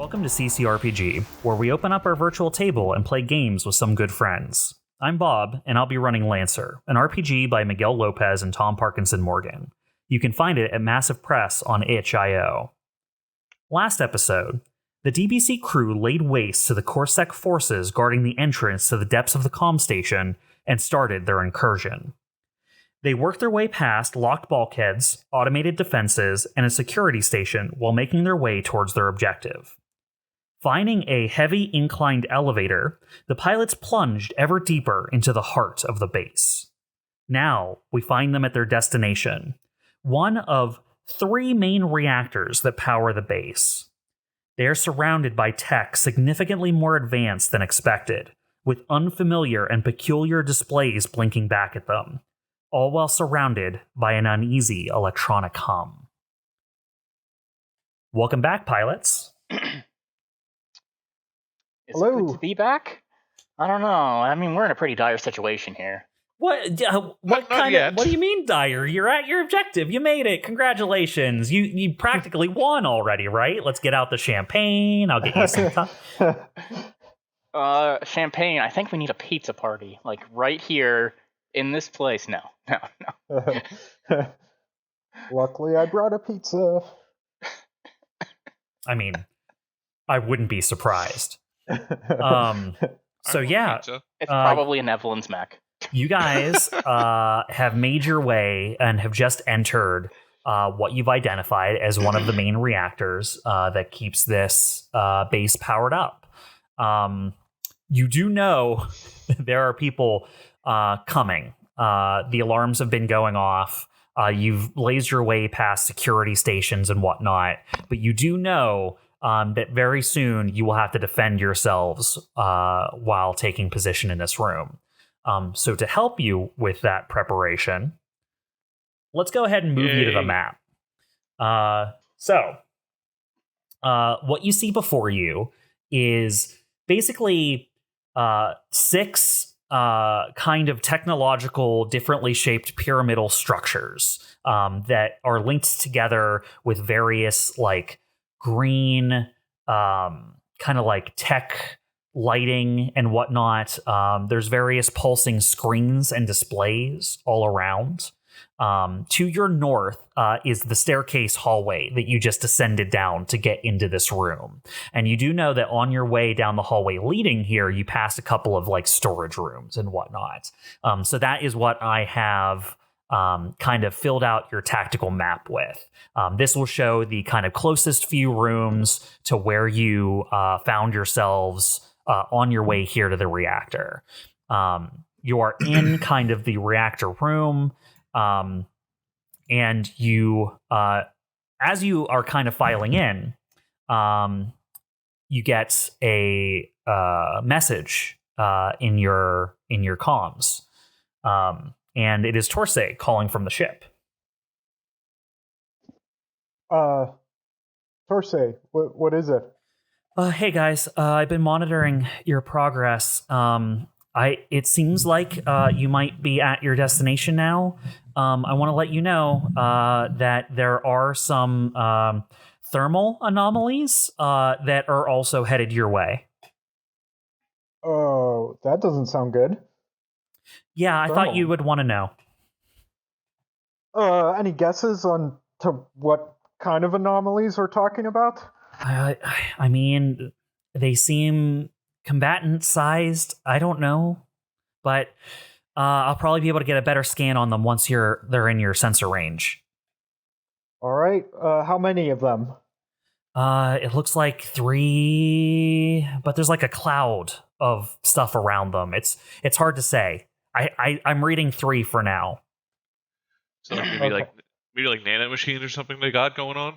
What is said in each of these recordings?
Welcome to CCRPG, where we open up our virtual table and play games with some good friends. I'm Bob, and I'll be running Lancer, an RPG by Miguel Lopez and Tom Parkinson-Morgan. You can find it at Massive Press on itch.io. Last episode, the DBC Crew laid waste to the CoreSec forces guarding the entrance to the depths of the comm station and started their incursion. They worked their way past locked bulkheads, automated defenses, and a security station while making their way towards their objective. Finding a heavy inclined elevator, the pilots plunged ever deeper into the heart of the base. Now, we find them at their destination, one of 3 main reactors that power the base. They are surrounded by tech significantly more advanced than expected, with unfamiliar and peculiar displays blinking back at them, all while surrounded by an uneasy electronic hum. Welcome back, pilots. Is it good to be back? I don't know. I mean, we're in a pretty dire situation here. What do you mean dire? You're at your objective. You made it. Congratulations. You practically won already, right? Let's get out the champagne. I'll get you some champagne. I think we need a pizza party, like right here in this place. No. Luckily, I brought a pizza. I mean, I wouldn't be surprised. So yeah, it's probably an Evelene's Mac. You guys have made your way and have just entered what you've identified as one of the main reactors that keeps this base powered up. You do know there are people coming. The alarms have been going off. You've blazed your way past security stations and whatnot, but you do know that very soon you will have to defend yourselves while taking position in this room. So to help you with that preparation, let's go ahead and move you to the map. So what you see before you is basically 6 kind of technological, differently shaped pyramidal structures that are linked together with various like green kind of like tech lighting and whatnot. There's various pulsing screens and displays all around. To your north is the staircase hallway that you just descended down to get into this room. And you do know that on your way down the hallway leading here, you passed a couple of like storage rooms and whatnot. So that is what I have kind of filled out your tactical map with. This will show the kind of closest few rooms to where you found yourselves on your way here to the reactor. You are in kind of the reactor room, and you, as you are kind of filing in, you get a message in your comms. And it is Torsay calling from the ship. Torsay, what is it? Hey guys, I've been monitoring your progress. It seems like you might be at your destination now. I want to let you know that there are some thermal anomalies that are also headed your way. Oh, that doesn't sound good. Yeah, I thought you would want to know. Any guesses on to what kind of anomalies we're talking about? I mean, they seem combatant-sized. I don't know, but I'll probably be able to get a better scan on them once they're in your sensor range. All right. How many of them? It looks like 3, but there's like a cloud of stuff around them. It's hard to say. I'm reading 3 for now. So maybe like nano machines or something they got going on.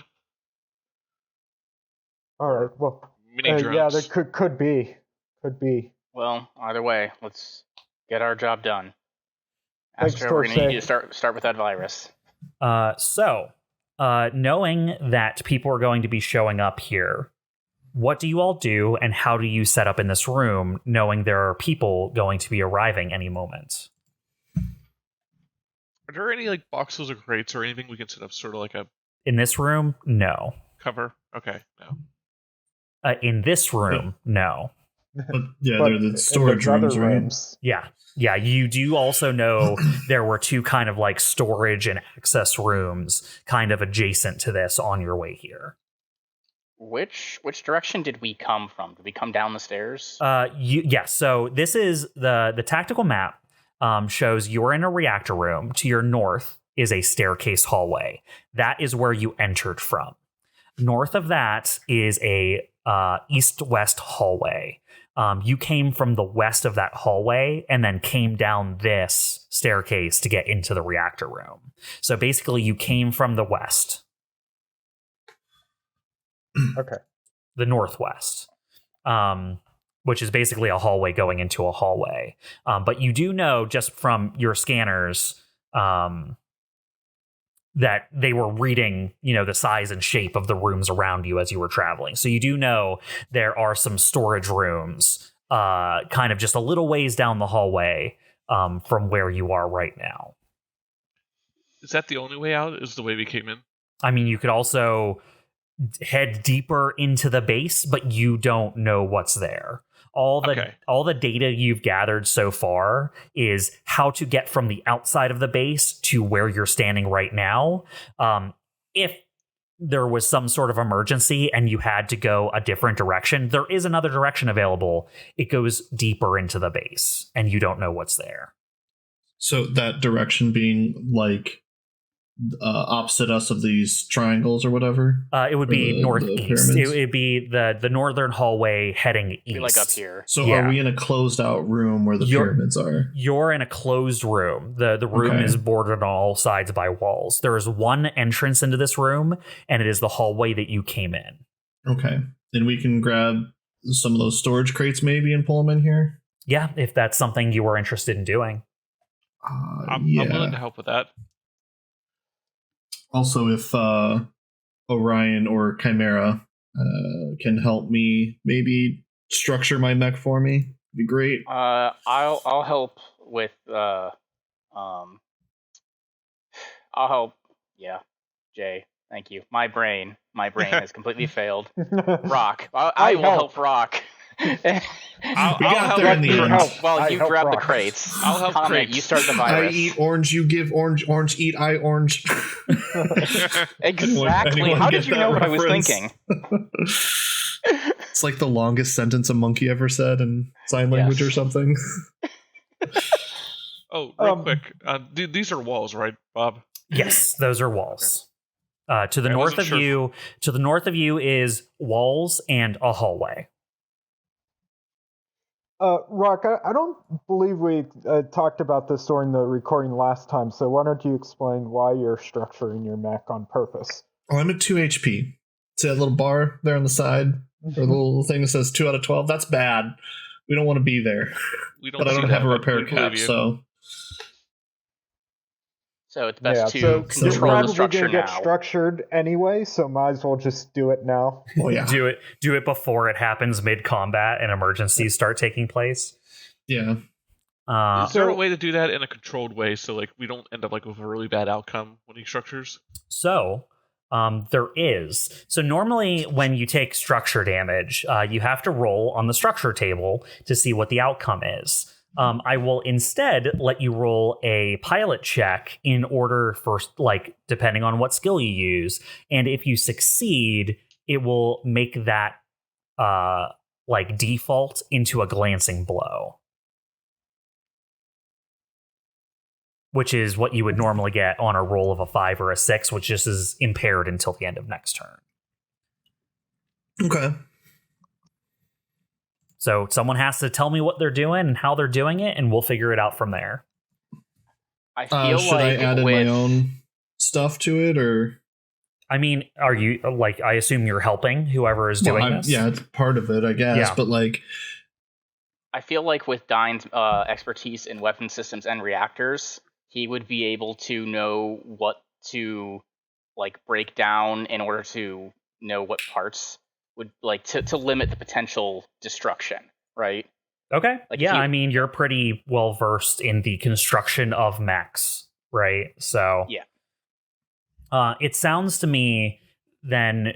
All right. Well, mini drones. Yeah, there could be. Well, either way, let's get our job done. Thanks, Astro, we're gonna need you to start with that virus. So, knowing that people are going to be showing up here, what do you all do, and how do you set up in this room, knowing there are people going to be arriving any moment? Are there any like boxes or crates or anything we can set up sort of like a... In this room, no. Cover? Okay, no. In this room, no. But yeah, But they're the storage in the rooms, other right? rooms, Yeah. Yeah, you do also know there were two kind of like storage and access rooms kind of adjacent to this on your way here. Which direction did we come from? Did we come down the stairs? Yes. So this is the tactical map shows you're in a reactor room. To your north is a staircase hallway. That is where you entered from. North of that is a east-west hallway. You came from the west of that hallway and then came down this staircase to get into the reactor room. So basically, you came from the west. okay. The northwest, which is basically a hallway going into a hallway. But you do know just from your scanners that they were reading, the size and shape of the rooms around you as you were traveling. So you do know there are some storage rooms kind of just a little ways down the hallway from where you are right now. Is that the only way out? Is the way we came in? I mean, you could also head deeper into the base, but you don't know what's there. All the data you've gathered so far is how to get from the outside of the base to where you're standing right now. If there was some sort of emergency and you had to go a different direction, there is another direction available. It goes deeper into the base, and you don't know what's there. So that direction being like opposite us of these triangles or whatever? It would be northeast. It would be the northern hallway heading east. Like up here. So are we in a closed out room where the pyramids are? You're in a closed room. The room is bordered on all sides by walls. There is one entrance into this room, and it is the hallway that you came in. Okay. And we can grab some of those storage crates maybe and pull them in here? Yeah, if that's something you were interested in doing. I'm willing to help with that. Also, if Orion or Chimera can help me maybe structure my mech for me, it'd be great. I'll help with I'll help. Yeah, Jay, thank you. My brain has completely failed. Rock, I will help Rock. I'll help there in the end. Well, you grab the crates. I'll help COMET, crates. You start the virus. I eat orange, you give orange, orange eat I orange. Exactly. How did you know what I was thinking? It's like the longest sentence a monkey ever said in sign language or something. Oh, real quick. These are walls, right, Bob? Yes, those are walls. Okay. To the north of you is walls and a hallway. Rock, I don't believe we talked about this during the recording last time, so why don't you explain why you're structuring your mech on purpose? Oh, I'm at 2 HP. See that little bar there on the side? Or the little thing that says 2 out of 12? That's bad. We don't want to be there. But I don't have a repair cap, so... So it's best to you're control the structure gonna get now. Structured anyway, so might as well just do it now. Oh yeah, do it before it happens mid-combat and emergencies start taking place. Yeah. Is there a way to do that in a controlled way so like we don't end up like with a really bad outcome when he structures? So there is. So normally when you take structure damage, you have to roll on the structure table to see what the outcome is. I will instead let you roll a pilot check in order for, like, depending on what skill you use. And if you succeed, it will make that, default into a glancing blow. Which is what you would normally get on a roll of a 5 or a 6, which just is impaired until the end of next turn. Okay. So someone has to tell me what they're doing and how they're doing it, and we'll figure it out from there. I feel should I add in my own stuff to it, or? I mean, are you I assume you're helping whoever is doing this? Yeah, it's part of it, I guess. Yeah. But I feel like with Dyne's expertise in weapon systems and reactors, he would be able to know what to break down in order to know what parts would to limit the potential destruction, right? Okay. I mean, you're pretty well versed in the construction of mechs, right? So yeah. It sounds to me then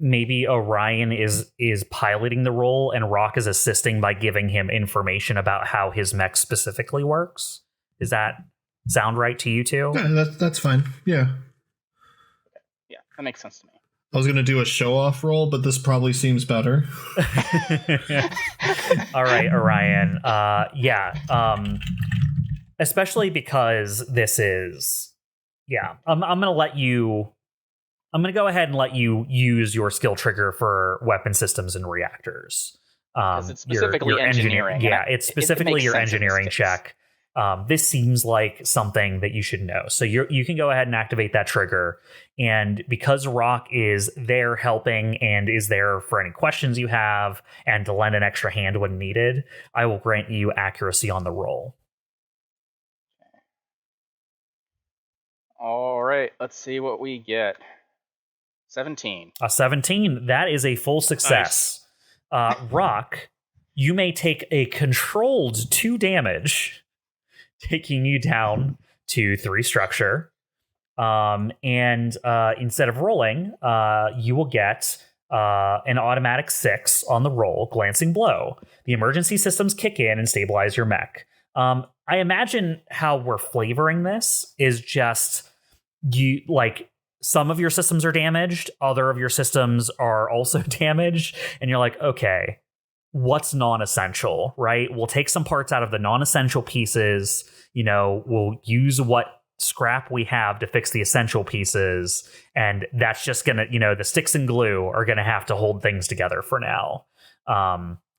maybe Orion is piloting the role and Rock is assisting by giving him information about how his mech specifically works. Does that sound right to you two? Yeah, that's fine. Yeah. Yeah, that makes sense to me. I was going to do a show-off role, but this probably seems better. All right, Orion. Especially because this is... Yeah, I'm going to let you... I'm going to go ahead and let you use your skill trigger for weapon systems and reactors. Because it's specifically engineering. Yeah, it's specifically your engineering check. This seems like something that you should know. So you can go ahead and activate that trigger. And because Rock is there helping and is there for any questions you have and to lend an extra hand when needed, I will grant you accuracy on the roll. All right, let's see what we get. 17. A 17. That is a full success. Nice. Rock, you may take a controlled 2 damage, taking you down to 3 structure. And instead of rolling, you will get an automatic 6 on the roll, glancing blow. The emergency systems kick in and stabilize your mech. I imagine how we're flavoring this is just some of your systems are damaged, other of your systems are also damaged, and you're like, okay, what's non-essential, right? We'll take some parts out of the non-essential pieces, we'll use what scrap we have to fix the essential pieces, and that's just gonna, the sticks and glue are gonna have to hold things together for now.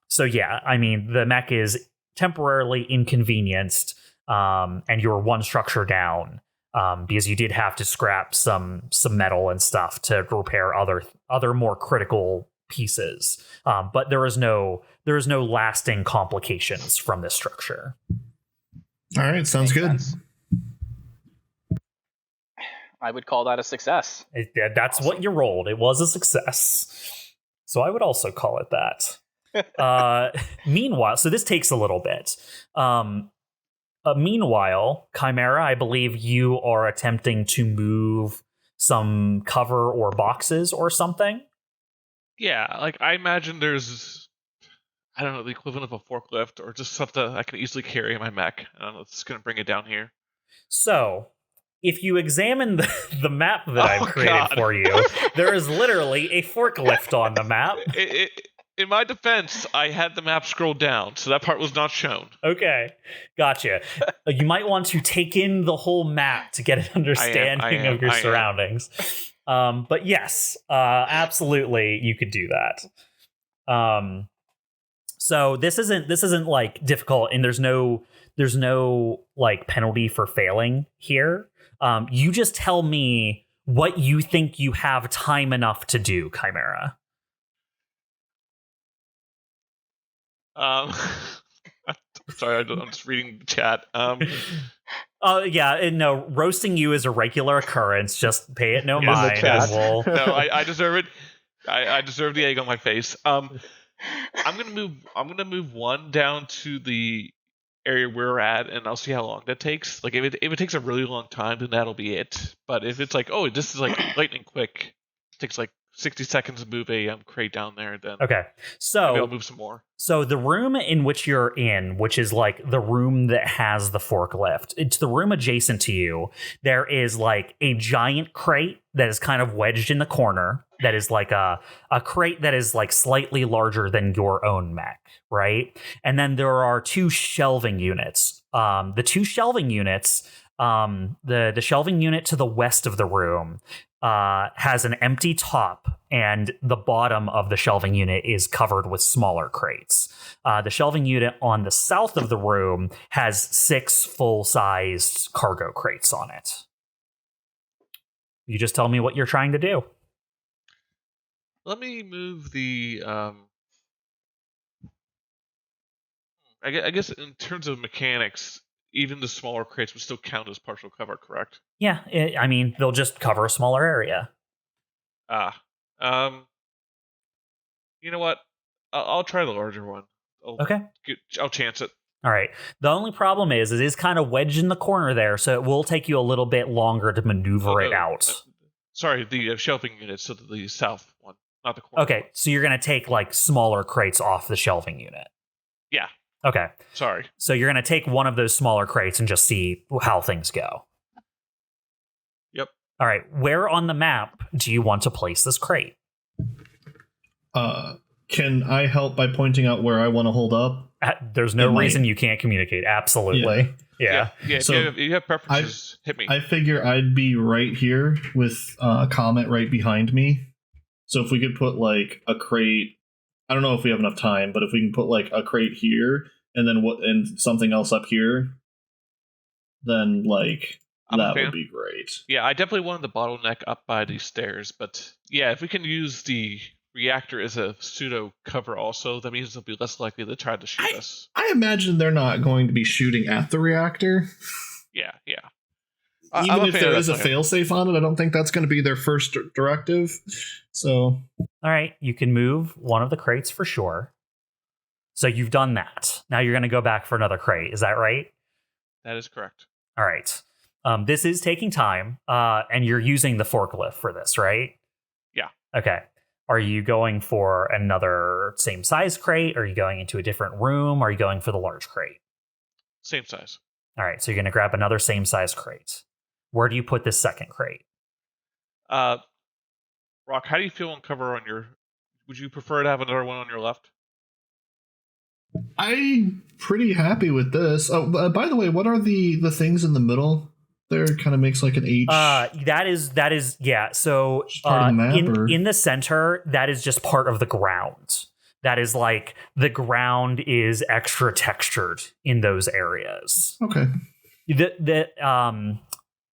So yeah, I mean, the mech is temporarily inconvenienced, and you're 1 structure down. Because you did have to scrap some metal and stuff to repair other more critical pieces, but there is no lasting complications from this structure. All right, sounds good. I would call that a success. That's awesome. What you rolled. It was a success, so I would also call it that. Meanwhile, so this takes a little bit. Meanwhile, CHIMERA, I believe you are attempting to move some cover or boxes or something. Yeah, I imagine there's, I don't know, the equivalent of a forklift or just something I can easily carry in my mech. I don't know if it's going to bring it down here. So, if you examine the map that I've created for you, there is literally a forklift on the map. In my defense, I had the map scrolled down, so that part was not shown. Okay, gotcha. You might want to take in the whole map to get an understanding of your surroundings. But yes, absolutely, you could do that. So this isn't like difficult, and there's no like penalty for failing here. You just tell me what you think you have time enough to do, CHIMERA. Sorry, I'm just reading the chat. Yeah, no, roasting you is a regular occurrence. Just pay it no mind. No, I deserve it. I deserve the egg on my face. I'm gonna move 1 down to the area we're at, and I'll see how long that takes. Like, if it takes a really long time, then that'll be it. But if it's like, oh, this is like lightning quick, it takes like 60 seconds to move a crate down there, then okay. So maybe I'll move some more. So the room in which you're in, which is like the room that has the forklift, it's the room adjacent to you. There is like a giant crate that is kind of wedged in the corner. That is like a crate that is like slightly larger than your own mech, right? And then there are 2 shelving units. The 2 shelving units, the shelving unit to the west of the room has an empty top, and the bottom of the shelving unit is covered with smaller crates. The shelving unit on the south of the room has 6 full-sized cargo crates on it. You just tell me what you're trying to do. Let me move the I guess in terms of mechanics, even the smaller crates would still count as partial cover, correct? Yeah, I mean, they'll just cover a smaller area. You know what? I'll try the larger one. I'll chance it. All right. The only problem is it is kind of wedged in the corner there, so it will take you a little bit longer to maneuver it out. Sorry, the shelving unit, so the south one. not the corner. Okay, so you're going to take like smaller crates off the shelving unit. Yeah. Okay. Sorry. So you're going to take one of those smaller crates and just see how things go. Yep. All right. Where on the map do you want to place this crate? Can I help by pointing out where I want to hold up? There's no reason you can't communicate. Absolutely. Yeah. So if you have preferences, hit me. I figure I'd be right here with COMET right behind me. So if we could put like a crate, I don't know if we have enough time, but if we can put like a crate here and then and something else up here, then like that would be great. Yeah, I definitely wanted the bottleneck up by these stairs, but yeah, if we can use the reactor as a pseudo cover also, that means they'll be less likely to try to shoot us. I imagine they're not going to be shooting at the reactor. Yeah. Even if there is a failsafe on it, I don't think that's going to be their first directive. So, all right, you can move one of the crates for sure. So you've done that. Now you're going to go back for another crate. Is that right? That is correct. All right. This is taking time, and you're using the forklift for this, right? Yeah. Okay. Are you going for another same size crate? Are you going into a different room? Are you going for the large crate? Same size. All right. So you're going to grab another same size crate. Where do you put this second crate? Rock, how do you feel on cover on your... Would you prefer to have another one on your left? I'm pretty happy with this. Oh, by the way, what are the things in the middle? There kind of makes like an H. That is yeah. So part of the map, in the center, that is just part of the ground. That is like the ground is extra textured in those areas. Okay. There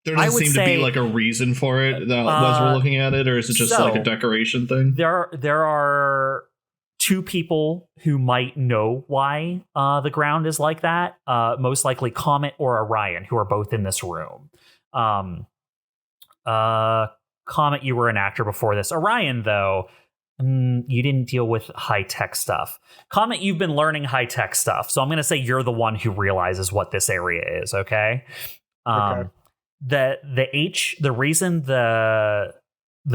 doesn't seem to be like a reason for it as we're looking at it, or is it just like a decoration thing? There are two people who might know why the ground is like that. Most likely COMET or ORION, who are both in this room. COMET, you were an actor before this. ORION, though, you didn't deal with high-tech stuff. COMET, you've been learning high-tech stuff, so I'm going to say you're the one who realizes what this area is, okay? Okay. The reason the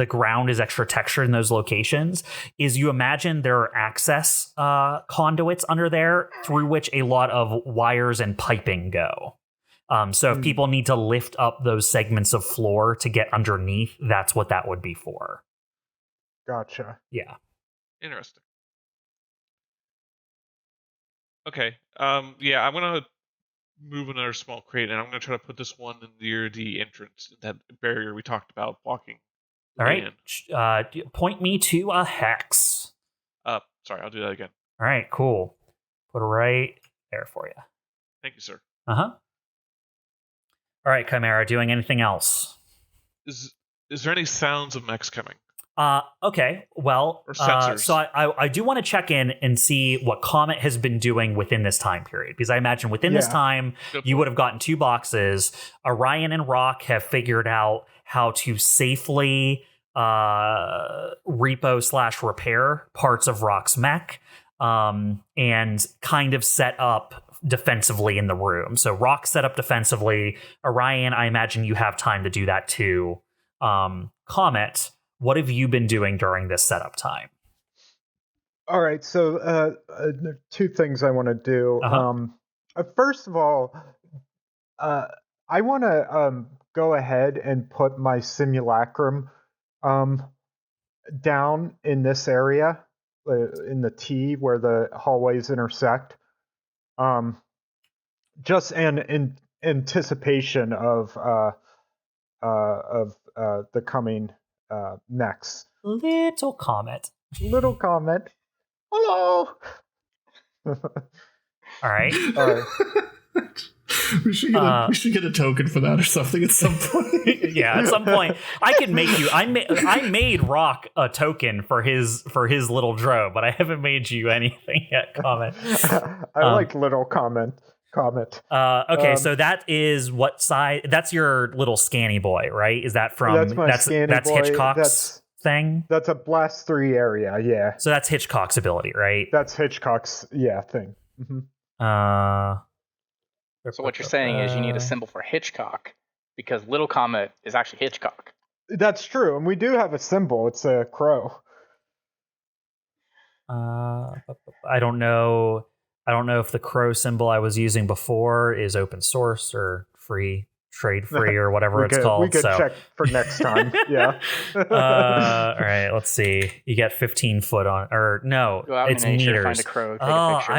ground is extra textured in those locations is you imagine there are access conduits under there through which a lot of wires and piping go. So if people need to lift up those segments of floor to get underneath, that's what that would be for. Gotcha. Yeah. Interesting. Okay. Yeah, I'm going to move another small crate, and I'm going to try to put this one near the entrance, that barrier we talked about blocking. All right. Point me to a hex. Sorry, I'll do that again. All right, cool. Put it right there for you. Thank you, sir. Uh-huh. All right, CHIMERA, doing anything else? Is there any sounds of mechs coming? Okay, well, or sensors? So I do want to check in and see what COMET has been doing within this time period, because I imagine within this time, you would have gotten 2 boxes. ORION and Rock have figured out how to safely repo/repair parts of Rock's mech, and kind of set up defensively in the room. So Rock set up defensively. ORION, I imagine you have time to do that too. COMET, what have you been doing during this setup time? All right, so 2 things I want to do. First of all, I want to go ahead and put my simulacrum down in this area, in the T where the hallways intersect. Just in anticipation of the coming mechs. Little COMET. Little COMET. Hello. All right. We should get a token for that or something at some point. Yeah, at some point I can make you. I made Rock a token for his little drone, but I haven't made you anything yet. COMET. I like little COMET. Okay, so that is what size? That's your little scanny boy, right? Is that from? That's my scanny that's boy. Hitchcock's thing. That's a blast 3 area. Yeah. So that's Hitchcock's ability, right? That's Hitchcock's thing. Mm-hmm. So what you're saying is you need a symbol for Hitchcock, because Little COMET is actually Hitchcock. That's true, and we do have a symbol. It's a crow. I don't know. I don't know if the crow symbol I was using before is open source or free, trade free, or whatever it's called. We could check for next time. Yeah. All right. Let's see. You get 15 foot on, or no, Go out it's in nature, meters. find a crow, take a picture.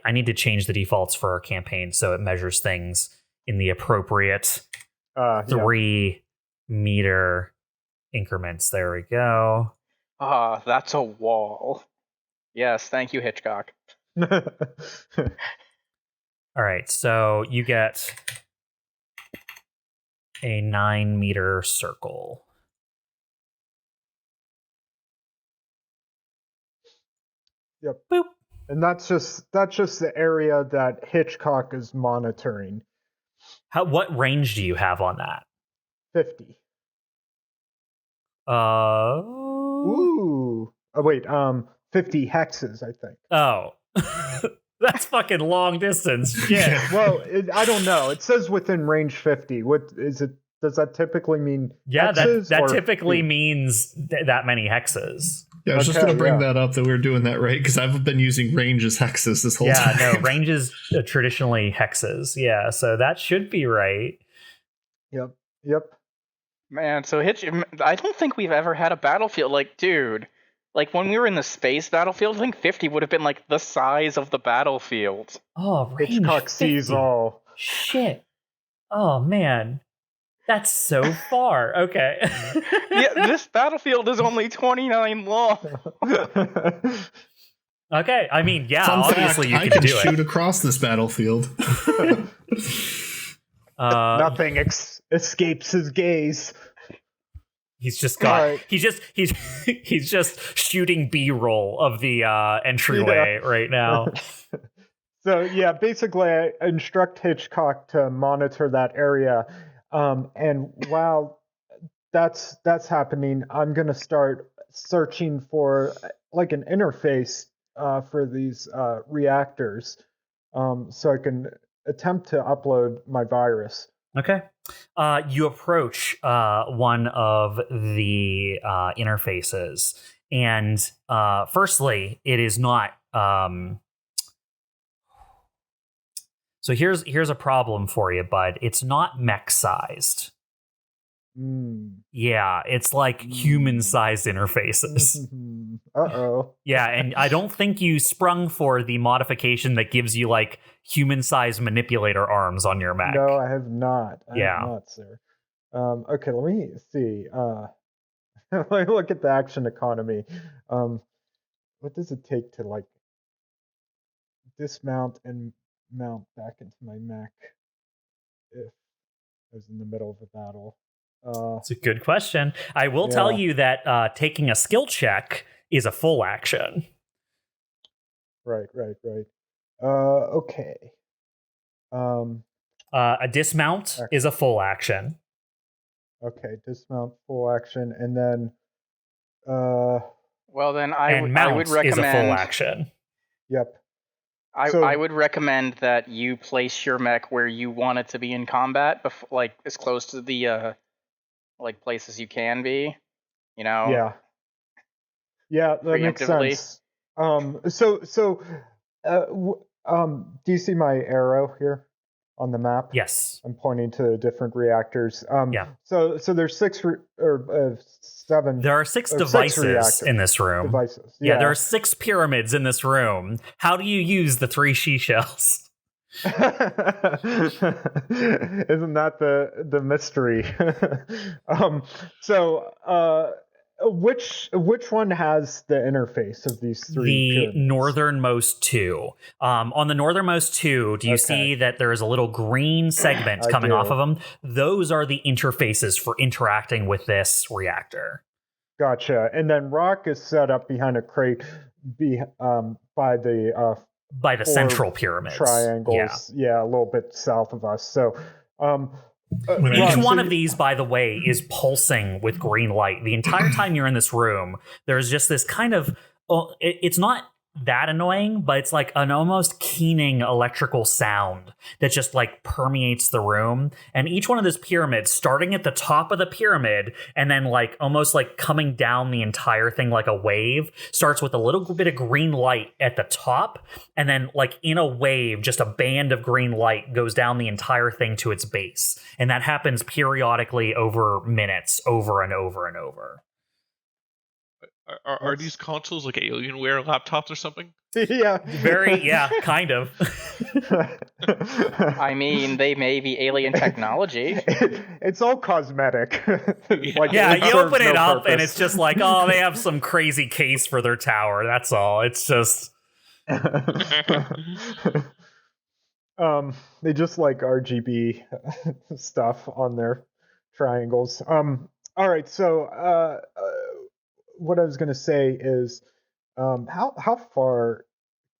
I need to change the defaults for our campaign so it measures things in the appropriate 3 meter increments. There we go. That's a wall. Yes, thank you, Hitchcock. All right, so you get a 9 meter circle. Yep. Boop. And that's just the area that Hitchcock is monitoring. What range do you have on that? 50. Ooh. Oh wait, 50 hexes, I think. Oh. That's fucking long distance. Shit. Well, I don't know. It says within range 50. What is it? Does that typically mean hexes? that typically means that many hexes. Yeah, I was just going to bring that up, that we were doing that right, because I've been using range as hexes this whole time. Yeah, no, range is traditionally hexes. Yeah, so that should be right. Yep. Man, so I don't think we've ever had a battlefield like, dude. Like, when we were in the space battlefield, I think 50 would have been, like, the size of the battlefield. Oh, range Hitchcock 50. sees all. Shit. Oh, man. That's so far. Okay. Yeah, this battlefield is only 29 long. Okay, I mean, yeah, Fun obviously fact, you can I do shoot across this battfield. Nothing escapes his gaze. He's just got. Right. He's just shooting B-roll of the entryway right now. So yeah, basically, I instruct Hitchcock to monitor that area, and while that's happening, I'm gonna start searching for like an interface for these reactors, so I can attempt to upload my virus. Okay. You approach one of the interfaces, and firstly, it is not. So here's a problem for you, bud. It's not mech sized. Yeah, it's like human-sized interfaces. Uh-oh. Yeah, and I don't think you sprung for the modification that gives you like human-sized manipulator arms on your mech. No, I have not. I Yeah. have not, sir. Okay, let me see. Let me look at the action economy. What does it take to like dismount and mount back into my mech if I was in the middle of a battle? It's a good question. I will tell you that taking a skill check is a full action. Right. Okay. A dismount is a full action. Okay, dismount, full action, and then Well, then I would recommend is a full action. Yep. I would recommend that you place your mech where you want it to be in combat, like as close to the like places you can be. You know. Yeah, that makes sense. Do you see my arrow here on the map? Yes. I'm pointing to different reactors. Yeah. So there's 6 or 7. There are 6 devices in this room. Devices. Yeah, there are 6 pyramids in this room. How do you use the 3 seashells? Isn't that the mystery? Which one has the interface of these 3? The pyramids? northernmost 2. On the northernmost 2, do you see that there is a little green segment coming off of them? Those are the interfaces for interacting with this reactor. Gotcha. And then Rock is set up behind a crate by the central pyramids. Triangles. Yeah, a little bit south of us. So each one of these, by the way, is pulsing with green light. The entire time you're in this room, there's just this kind of... it's not that annoying, but it's like an almost keening electrical sound that just like permeates the room. And each one of those pyramids, starting at the top of the pyramid and then like almost like coming down the entire thing like a wave, starts with a little bit of green light at the top, and then like in a wave, just a band of green light goes down the entire thing to its base. And that happens periodically over minutes, over and over and over. Are these consoles like Alienware laptops or something? Yeah. Kind of. I mean, they may be alien technology. It's all cosmetic. Like, Yeah, it you serves open it no up and purpose. it's just like, oh, they have some crazy case for their tower. That's all. It's just They just like RGB stuff on their triangles. All right, so what I was going to say is, how far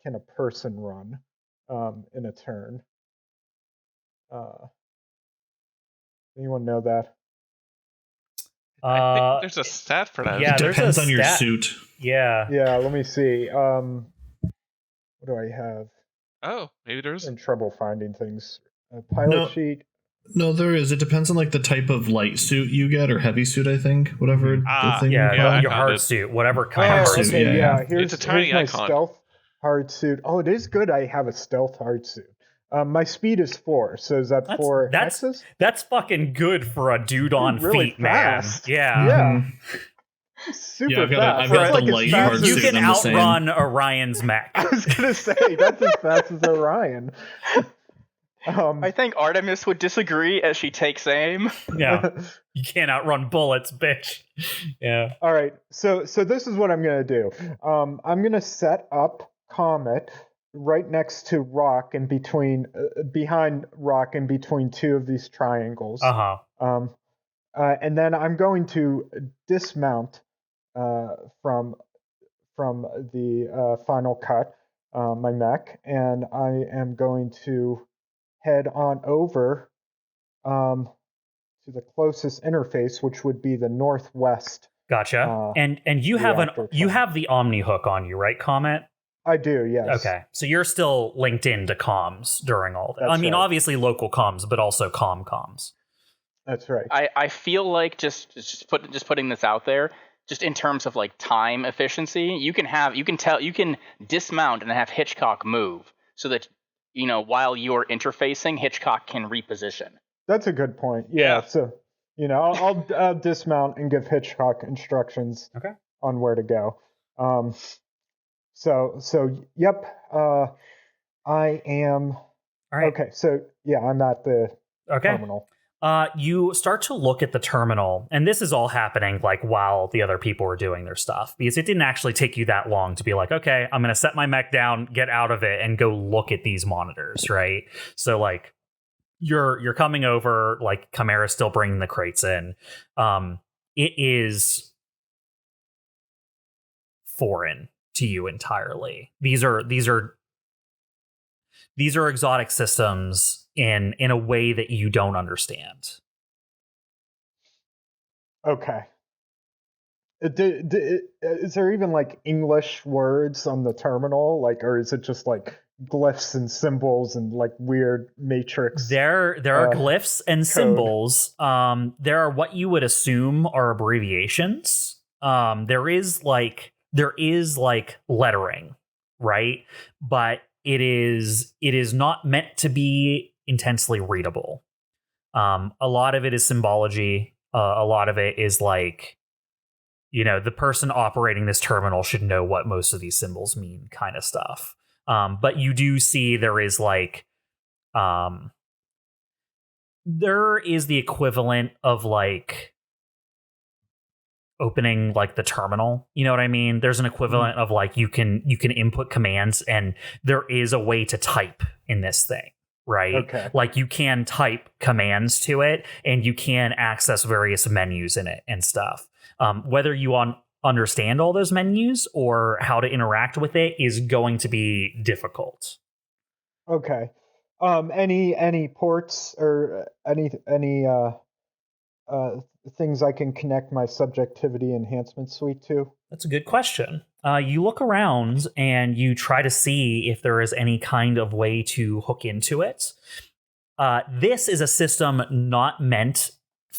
can a person run in a turn? Anyone know that? I think there's a stat for that. yeah, It there's depends a on your stat. suit. Yeah. Yeah, let me see. What do I have? Oh, maybe there's. In trouble finding things. A pilot No. sheet. No, there is. It depends on like the type of light suit you get, or heavy suit, I think. Whatever the thing Yeah, you yeah, call I it. your found hard it. suit, whatever kind Hard of suit, suit. yeah. Here's, It's a tiny here's my icon. stealth hard suit. Oh, it is good I have a stealth hard suit. My speed is 4, so is that 4 hexes? That's fucking good for a dude on Really feet, fast. man. Yeah. Yeah. Mhm. Super Yeah, I've got fast. I've That's got like the as light fast hard as- You suit. can and I'm the same. outrun Orion's mech. I was gonna say that's as fast as Orion. I think Artemis would disagree as she takes aim. Yeah. You can't outrun bullets, bitch. Yeah. All right, so this is what I'm gonna do. I'm gonna set up Comet right next to Rock, in between, behind Rock, in between two of these triangles. Uh-huh. And then I'm going to dismount from the final cut, my mech, and I am going to head on over to the closest interface, which would be the northwest. Gotcha. And you have reactor you tunnel. have the Omni hook on you, right, Comet? I do, yes. Okay. So you're still linked into comms during all that. That's I mean, right. obviously local comms, but also comms. That's right. I feel like just putting this out there, just in terms of like time efficiency, you can dismount and have Hitchcock move so that while you're interfacing, Hitchcock can reposition. That's a good point. Yeah. So I'll dismount and give Hitchcock instructions. Okay. On where to go. So yep. I am. All right. Okay. So yeah, I'm at the terminal. You start to look at the terminal, and this is all happening like while the other people are doing their stuff, because it didn't actually take you that long to be like, okay, I'm going to set my mech down, get out of it, and go look at these monitors, right? So like you're coming over, like CHIMERA's still bringing the crates in. It is foreign to you entirely. These are exotic systems in a way that you don't understand. Okay. Is there even like English words on the terminal, like, or is it just like glyphs and symbols and like weird matrix? There are glyphs and symbols. There are what you would assume are abbreviations. There is like lettering, right? But it is not meant to be intensely readable. A lot of it is symbology. A lot of it is like, the person operating this terminal should know what most of these symbols mean, kind of stuff. But you do see there is like, there is the equivalent of like opening like the terminal, you know what I mean? There's an equivalent of like you can input commands, and there is a way to type in this thing, right? Okay. Like you can type commands to it, and you can access various menus in it and stuff. Whether you understand all those menus or how to interact with it is going to be difficult. Okay. Any ports or any things I can connect my subjectivity enhancement suite to? That's a good question. You look around and you try to see if there is any kind of way to hook into it. This is a system not meant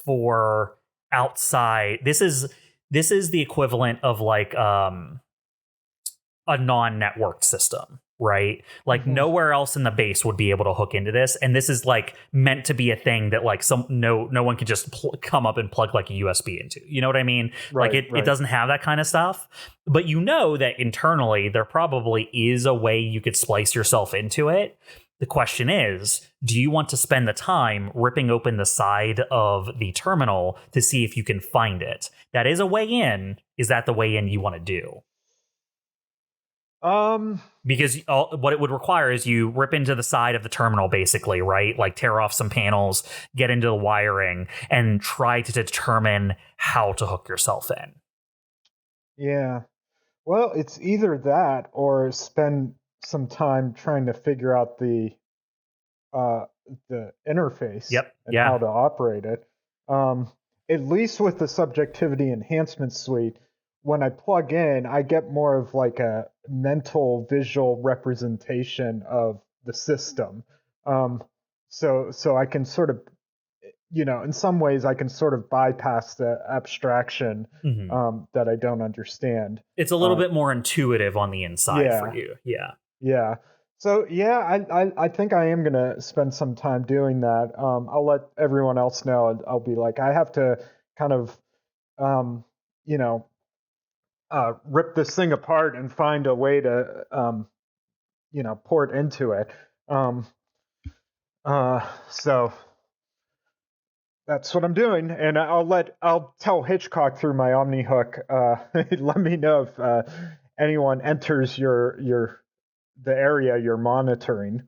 for outside. This is the equivalent of like a non-networked system, right? Like nowhere else in the base would be able to hook into this, and this is like meant to be a thing that like no one can just come up and plug like a USB into. You know what I mean? Right, like it doesn't have that kind of stuff. But you know that internally there probably is a way you could splice yourself into it. The question is, do you want to spend the time ripping open the side of the terminal to see if you can find it? That is a way in. Is that the way in you want to do? Because what it would require is you rip into the side of the terminal, basically, right? Like tear off some panels, get into the wiring, and try to determine how to hook yourself in. Yeah. Well, it's either that or spend some time trying to figure out the interface and how to operate it. At least with the subjectivity enhancement suite, when I plug in, I get more of like a mental visual representation of the system. So I can sort of, in some ways I can sort of bypass the abstraction that I don't understand. It's a little bit more intuitive on the inside for you. Yeah. So I think I am gonna spend some time doing that. I'll let everyone else know. I'll be like, I have to kind of, rip this thing apart and find a way to, port into it. So that's what I'm doing, and I'll tell Hitchcock through my Omni hook. Let me know if anyone enters the area you're monitoring.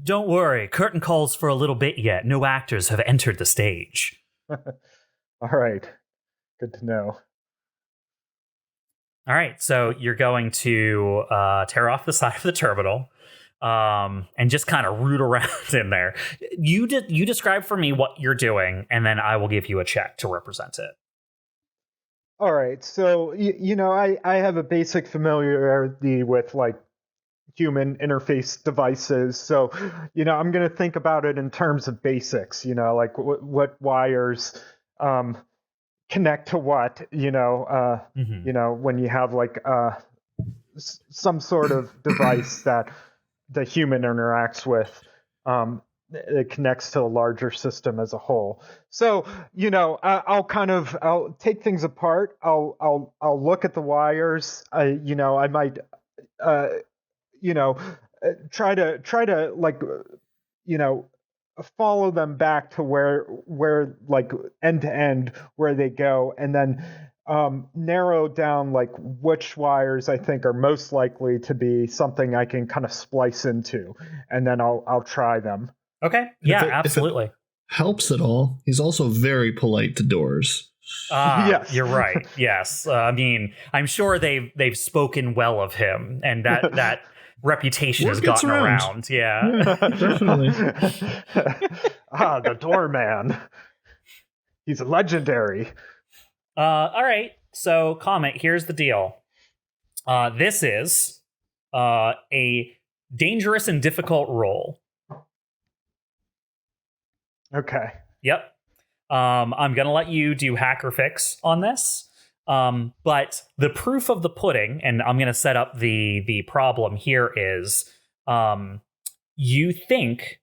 Don't worry, curtain calls for a little bit yet. No actors have entered the stage. All right, good to know. All right, so you're going to tear off the side of the terminal and just kind of root around in there. You describe for me what you're doing, and then I will give you a check to represent it. All right, so I have a basic familiarity with like human interface devices, so I'm going to think about it in terms of basics. Like what wires connect to what. When you have like some sort of device that the human interacts with. It connects to a larger system as a whole. So, I'll take things apart. I'll look at the wires. I might, try to like, follow them back to where like end to end where they go, and then narrow down like which wires I think are most likely to be something I can kind of splice into, and then I'll try them. Okay. Yeah, absolutely. If it helps at all, he's also very polite to doors. Yes. You're right. Yes. I mean, I'm sure they've spoken well of him, and that reputation has gotten around. Yeah. Definitely. The doorman. He's legendary. All right. So, COMET, here's the deal. This is a dangerous and difficult role. Okay. Yep. I'm going to let you do hacker fix on this. But the proof of the pudding, and I'm going to set up the problem here, is you think,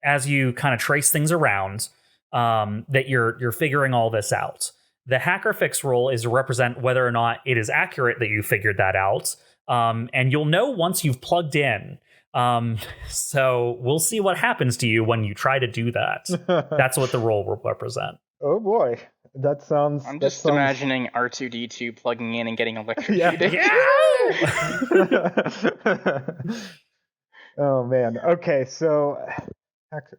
as you kind of trace things around, that you're figuring all this out. The hacker fix role is to represent whether or not it is accurate that you figured that out. And you'll know once you've plugged in. So we'll see what happens to you when you try to do that. That's what the role will represent. Oh boy. That sounds... I'm just imagining R2-D2 plugging in and getting electrocuted. Yeah. Oh man. Okay, so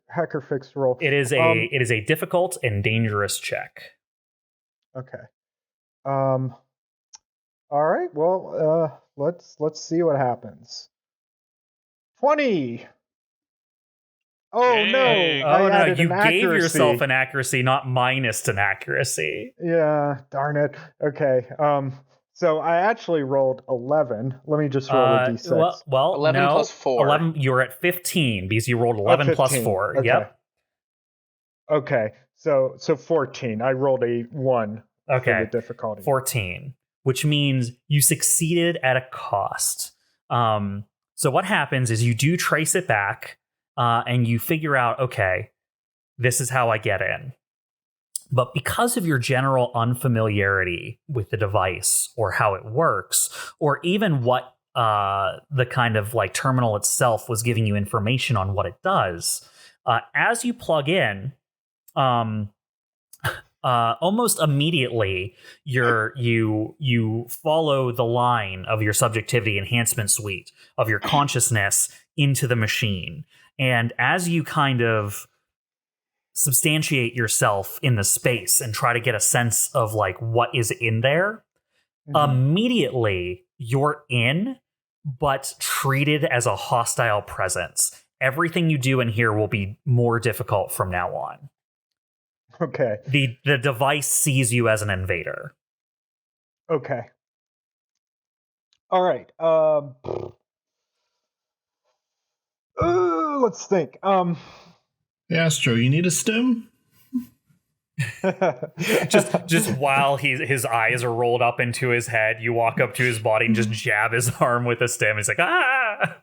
hacker fix roll. It is a difficult and dangerous check. Okay. All right. Well, let's see what happens. 20. Oh no! Dang. Oh, no, added you an gave accuracy. yourself an accuracy, not minus an accuracy. Yeah, darn it. Okay. So I actually rolled 11. Let me just roll a d6. Well, 11 no. plus 4. 11, you're at 15 because you rolled 11 plus 15. 4. Okay. Yep. Okay. So 14. I rolled a 1 for Okay. the difficulty. 14, which means you succeeded at a cost. So what happens is you do trace it back, and you figure out, okay, this is how I get in. But because of your general unfamiliarity with the device or how it works, or even what the kind of like terminal itself was giving you information on what it does, as you plug in, almost immediately you follow the line of your subjectivity enhancement suite of your consciousness into the machine. And as you kind of substantiate yourself in the space and try to get a sense of like what is in there, immediately you're in, but treated as a hostile presence. Everything you do in here will be more difficult from now on. Okay. The device sees you as an invader. Okay. All right. Let's think. Hey, Astro, you need a stim? just while his eyes are rolled up into his head, you walk up to his body and just jab his arm with a stem. He's like, ah!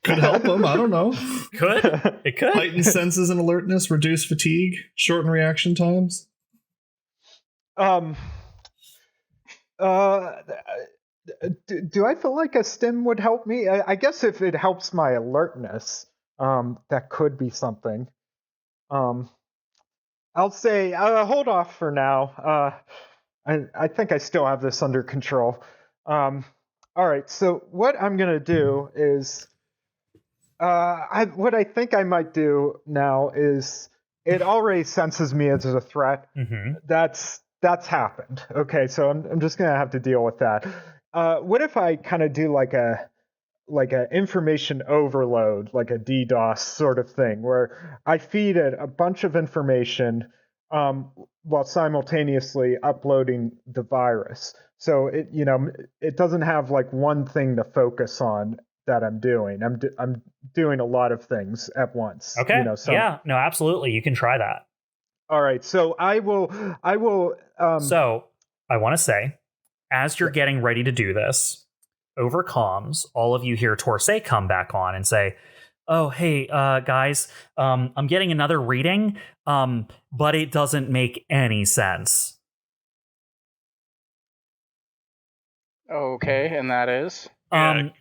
Could help him. I don't know. It could. Heighten senses and alertness, reduce fatigue, shorten reaction times. Do I feel like a stim would help me? I guess if it helps my alertness, that could be something. I'll say hold off for now. I think I still have this under control. All right, so what I'm gonna do is, what I think I might do now is, it already senses me as a threat. Mm-hmm. That's happened. Okay, so I'm just gonna have to deal with that. What if I kind of do like a information overload, like a DDoS sort of thing, where I feed it a bunch of information while simultaneously uploading the virus. So it doesn't have like one thing to focus on that I'm doing. I'm doing a lot of things at once. Okay. Yeah. No, absolutely. You can try that. All right. So I will. So I want to say, as you're getting ready to do this, over comms, all of you hear Torsay come back on and say, "Oh, hey, guys, I'm getting another reading, but it doesn't make any sense." Okay, and that is?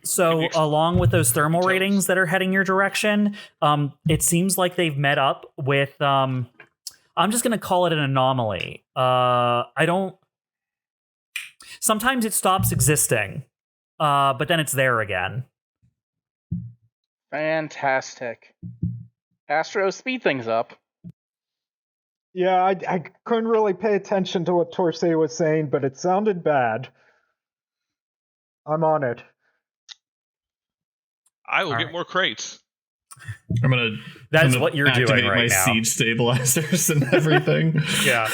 So along with those thermal ratings that are heading your direction, it seems like they've met up with, I'm just going to call it an anomaly. Sometimes it stops existing, but then it's there again. Fantastic. Astro, speed things up. Yeah, I couldn't really pay attention to what Torsay was saying, but it sounded bad. I'm on it. I will get more crates. That's what you're doing right my now. Siege stabilizers and everything. Yeah.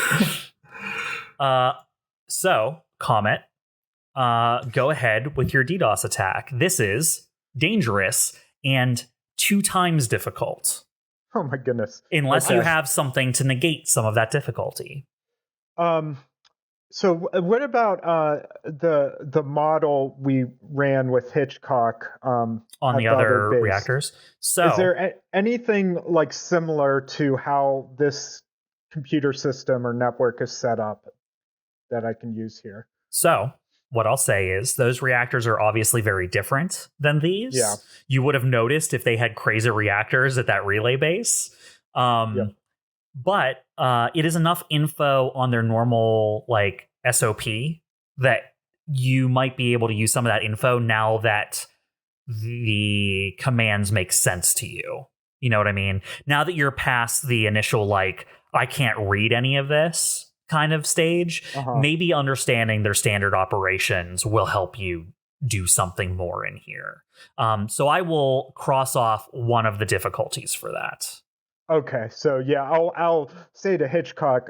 So, Comet, go ahead with your DDoS attack. This is dangerous and 2 times difficult. Oh my goodness. Unless you have something to negate some of that difficulty. So what about the model we ran with Hitchcock on the other reactors? So is there anything like similar to how this computer system or network is set up that I can use here? So what I'll say is those reactors are obviously very different than these. Yeah. You would have noticed if they had crazy reactors at that relay base. But it is enough info on their normal like SOP that you might be able to use some of that info now that the commands make sense to you. You know what I mean? Now that you're past the initial like, I can't read any of this kind of stage, maybe understanding their standard operations will help you do something more in here. So I will cross off one of the difficulties for that. Okay, so yeah, I'll say to Hitchcock,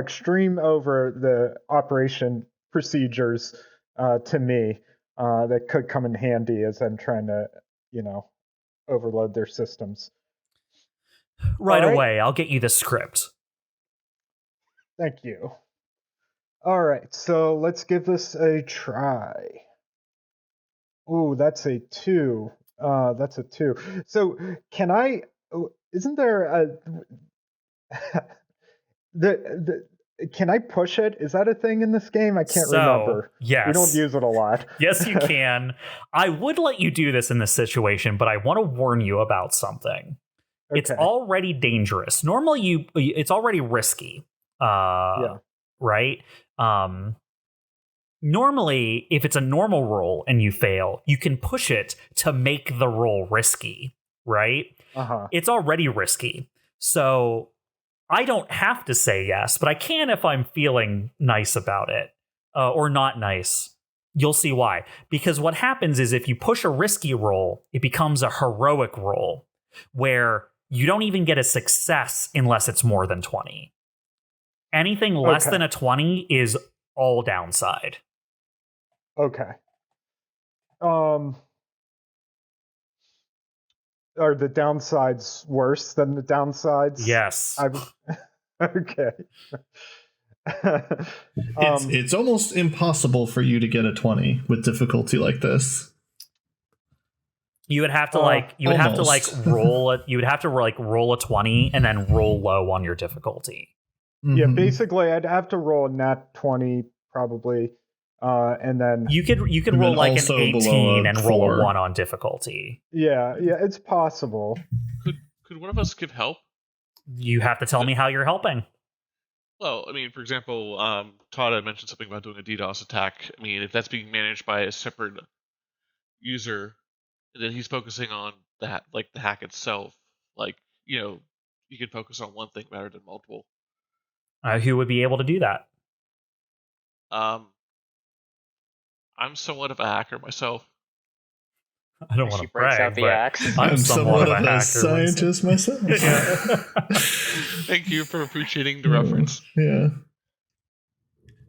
stream over the operation procedures to me. That could come in handy as I'm trying to, overload their systems. Right away, I'll get you the script. Thank you. All right, so let's give this a try. Ooh, that's a 2. That's a 2. So can I? Isn't there a can I push it? Is that a thing in this game? I can't remember. Yes. We don't use it a lot. Yes, you can. I would let you do this in this situation, but I want to warn you about something. Okay. It's already dangerous. Normally, it's already risky. Right? Normally, if it's a normal roll and you fail, you can push it to make the roll risky, right? It's already risky. So I don't have to say yes, but I can if I'm feeling nice about it or not nice. You'll see why. Because what happens is if you push a risky roll, it becomes a heroic roll where you don't even get a success unless it's more than 20. Anything less than a 20 is all downside. Okay. Are the downsides worse than the downsides? Yes. Okay. It's almost impossible for you to get a 20 with difficulty like this. You would have to roll a 20 and then roll low on your difficulty. Yeah, basically I'd have to roll a nat 20 probably. And then you could roll like an 18 and roll a 1 on difficulty. Yeah, it's possible. Could one of us give help? You have to tell me how you're helping. Well, I mean, for example, Todd had mentioned something about doing a DDoS attack. I mean, if that's being managed by a separate user, then he's focusing on the hack itself. You could focus on one thing rather than multiple. Who would be able to do that? I'm somewhat of a hacker myself. I don't want to brag, out the but axe. I'm somewhat of a scientist myself. Thank you for appreciating the reference. Yeah.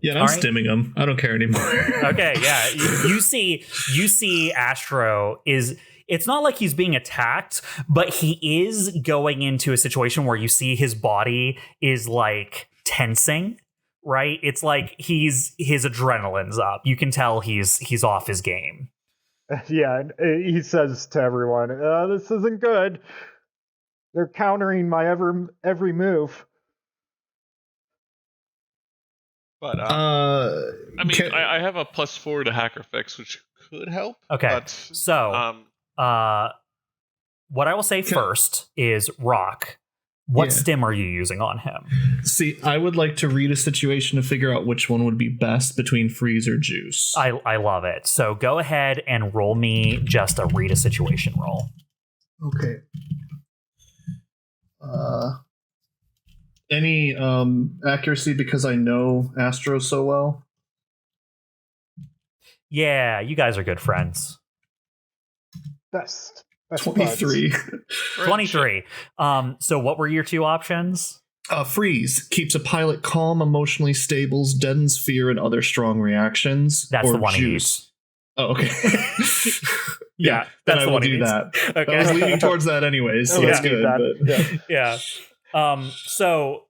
Yeah, and I'm stimming him. I don't care anymore. Okay, yeah. You see Astro is... It's not like he's being attacked, but he is going into a situation where you see his body is like tensing. Right? It's like his adrenaline's up. You can tell he's off his game. Yeah, he says to everyone, "This isn't good. They're countering my every move." But I mean, I have a +4 to hacker fix, which could help. Okay, but, so what I will say first is Rock. What stim are you using on him? See, I would like to read a situation to figure out which one would be best between freeze or juice. I love it. So go ahead and roll me just a read a situation roll. Okay. Any accuracy because I know Astro so well? Yeah, you guys are good friends. Best 23. 23. So what were your 2 options? Freeze keeps a pilot calm, emotionally stable, deadens fear and other strong reactions. That's the one he used. Oh, okay. Yeah, that's the one he used. That. Okay. I was leaning towards that anyways, so that's good. But. Yeah. So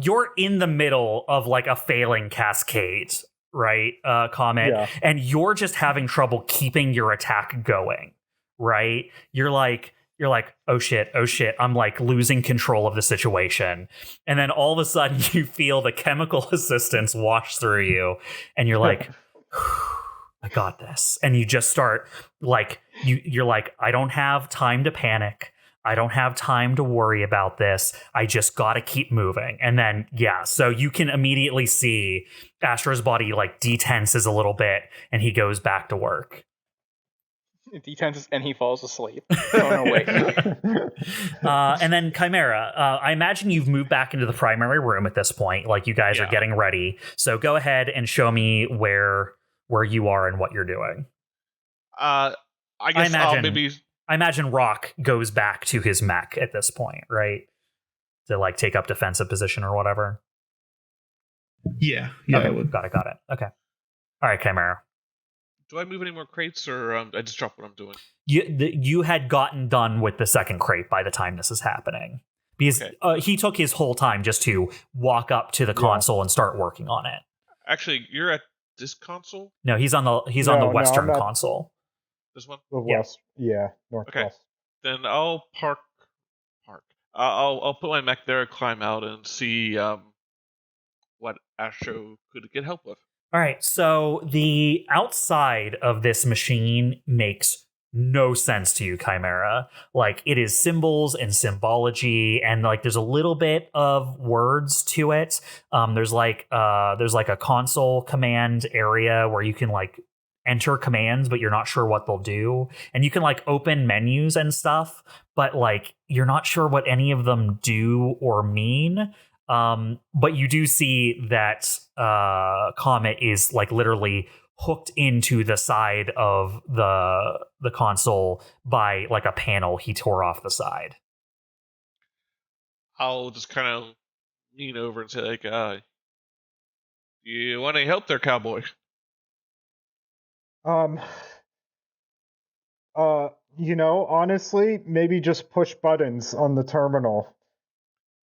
you're in the middle of like a failing cascade, right, COMET, and you're just having trouble keeping your attack going. Right? You're like, oh shit, I'm like losing control of the situation. And then all of a sudden you feel the chemical assistance wash through you and you're like, I got this. And you just start like, you're like, I don't have time to panic. I don't have time to worry about this. I just got to keep moving. And then, so you can immediately see Astro's body like detenses a little bit and he goes back to work. Detenses and he falls asleep. Oh, no, wait. And then Chimera, I imagine you've moved back into the primary room at this point. Like you guys are getting ready. So go ahead and show me where you are and what you're doing. I guess I imagine Rock goes back to his mech at this point, right? To like take up defensive position or whatever. Yeah, okay, I would. Got it. Okay. All right, Chimera. Do I move any more crates, or I just drop what I'm doing? You had gotten done with the second crate by the time this is happening. Because he took his whole time just to walk up to the console and start working on it. Actually, you're at this console? No, he's on the western console. This one? The west, northwest. Okay. Then I'll park. I'll put my mech there, climb out, and see what Astro could get help with. All right, so the outside of this machine makes no sense to you, Chimera. Like, it is symbols and symbology, and like there's a little bit of words to it. There's like a console command area where you can like enter commands, but you're not sure what they'll do. And you can like open menus and stuff, but like you're not sure what any of them do or mean. But you do see that COMET is like literally hooked into the side of the console by like a panel he tore off the side. I'll just kind of lean over and say like, you want any help there, cowboy? Honestly, maybe just push buttons on the terminal.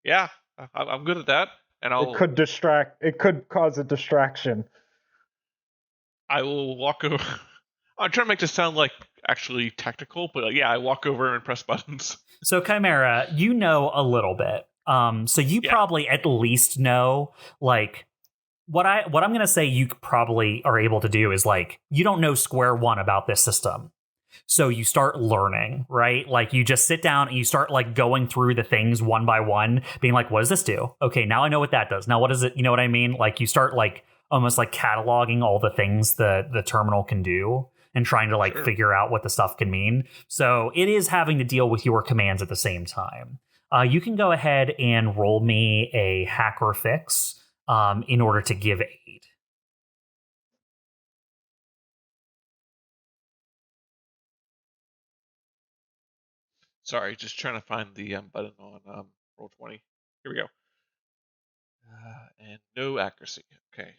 Yeah, I'm good at that. And It could cause a distraction. I will walk over. I'm trying to make this sound like actually tactical, but I walk over and press buttons. So Chimera, you know a little bit. So you probably at least know like what I'm going to say you probably are able to do is like you don't know square one about this system. So you start learning, right? Like you just sit down and you start like going through the things one by one, being like, what does this do? Okay, now I know what that does. Now what is it? You know what I mean? Like you start like almost like cataloging all the things that the terminal can do and trying to like figure out what the stuff can mean. So it is having to deal with your commands at the same time. You can go ahead and roll me a hacker fix in order to give aid. Sorry, just trying to find the button on Roll20. Here we go. And no accuracy. Okay.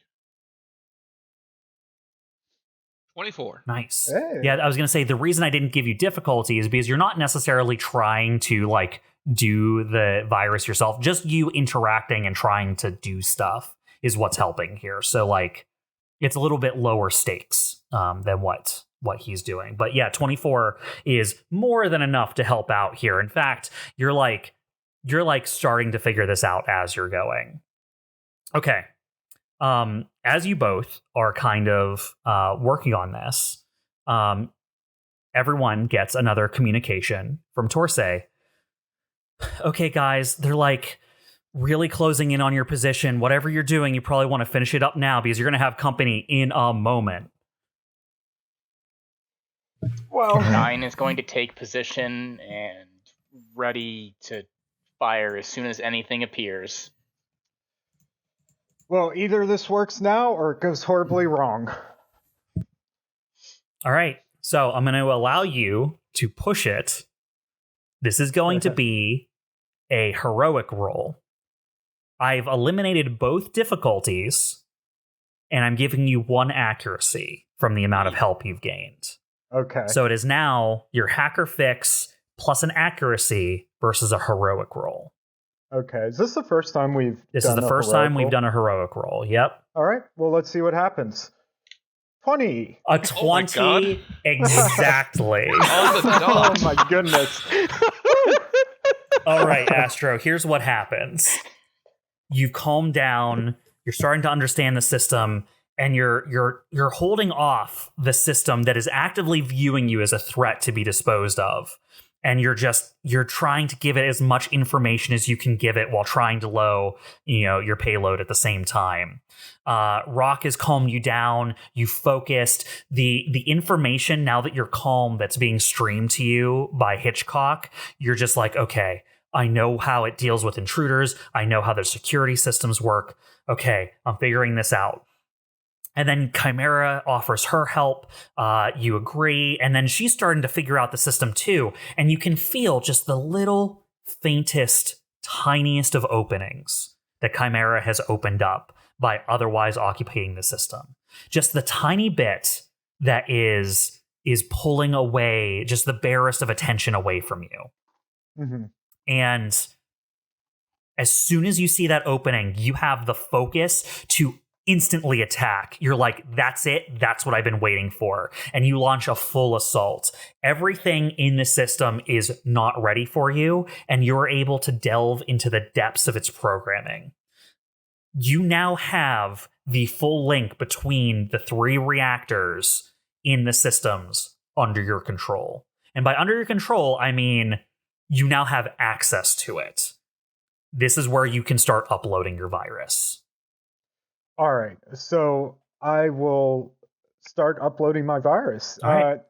24. Nice. Hey. Yeah, I was going to say the reason I didn't give you difficulty is because you're not necessarily trying to like do the virus yourself. Just you interacting and trying to do stuff is what's helping here. So like it's a little bit lower stakes than what he's doing. But yeah, 24 is more than enough to help out here. In fact, you're like starting to figure this out as you're going. Okay. As you both are kind of working on this, everyone gets another communication from Torsay. Okay, guys, they're like really closing in on your position. Whatever you're doing, you probably want to finish it up now because you're going to have company in a moment. Well, Dyne is going to take position and ready to fire as soon as anything appears. Well, either this works now or it goes horribly wrong. All right, so I'm going to allow you to push it. This is going to be a heroic roll. I've eliminated both difficulties, and I'm giving you 1 accuracy from the amount of help you've gained. Okay. So it is now your hacker fix plus an accuracy versus a heroic roll. Okay. Is this the first time we've This is the first time we've done a heroic roll. Yep. All right. Well, let's see what happens. 20. A 20 exactly. Oh my goodness. All right, Astro, here's what happens. You've calmed down, you're starting to understand the system, and you're holding off the system that is actively viewing you as a threat to be disposed of. And you're trying to give it as much information as you can give it while trying to low, your payload at the same time. Rock has calmed you down. You focused the information now that you're calm that's being streamed to you by Hitchcock. You're just like, okay, I know how it deals with intruders. I know how their security systems work. Okay, I'm figuring this out. And then Chimera offers her help. You agree. And then she's starting to figure out the system too. And you can feel just the little faintest, tiniest of openings that Chimera has opened up by otherwise occupying the system. Just the tiny bit that is pulling away just the barest of attention away from you. Mm-hmm. And as soon as you see that opening, you have the focus to instantly attack. You're like, that's it. That's what I've been waiting for. And you launch a full assault. Everything in the system is not ready for you, and you're able to delve into the depths of its programming. You now have the full link between the 3 reactors in the systems under your control. And by under your control, I mean you now have access to it. This is where you can start uploading your virus. All right, so I will start uploading my virus. All right.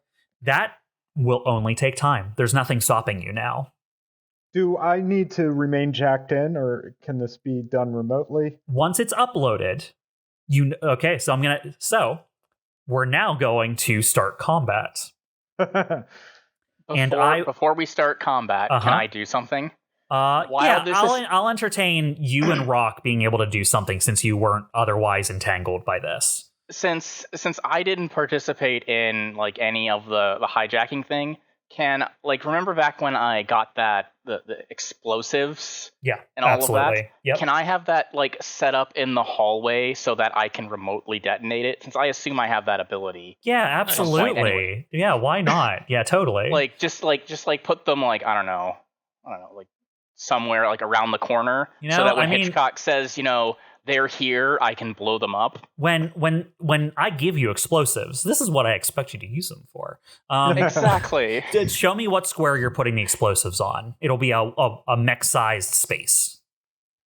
That will only take time. There's nothing stopping you now. Do I need to remain jacked in, or can this be done remotely? Once it's uploaded, so we're now going to start combat. Before we start combat, can I do something? I'll entertain you and Rock being able to do something since you weren't otherwise entangled by this. Since I didn't participate in like any of the hijacking thing, can remember back when I got the explosives? Yeah, and all absolutely. of that. Yep. Can I have that set up in the hallway so that I can remotely detonate it? Since I assume I have that ability. Yeah, absolutely. Anyway. Yeah, why not? Yeah, totally. Just put them I don't know, somewhere around the corner, so that when Hitchcock says, they're here, I can blow them up. When I give you explosives, this is what I expect you to use them for. Exactly. Show me what square you're putting the explosives on. It'll be a mech-sized space.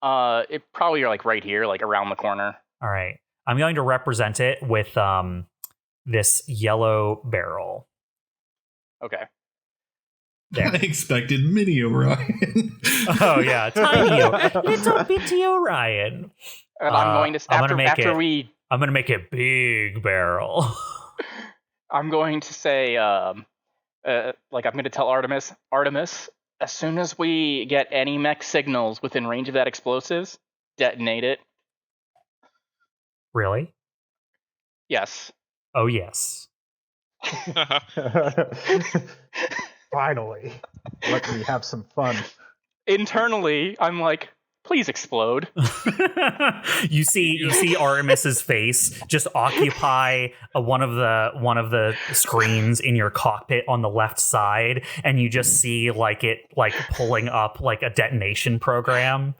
It probably right here, around the corner. All right. I'm going to represent it with this yellow barrel. Okay. There. I expected mini Orion. Oh yeah, tiny little bitty Orion. I'm going to I'm going to make it big barrel. I'm going to say, I'm going to tell Artemis, as soon as we get any mech signals within range of that explosives, detonate it. Really? Yes. Oh yes. Finally, let me have some fun. Internally, I'm like, please explode. You see Artemis's face just occupy one of the screens in your cockpit on the left side, and you just see it pulling up a detonation program.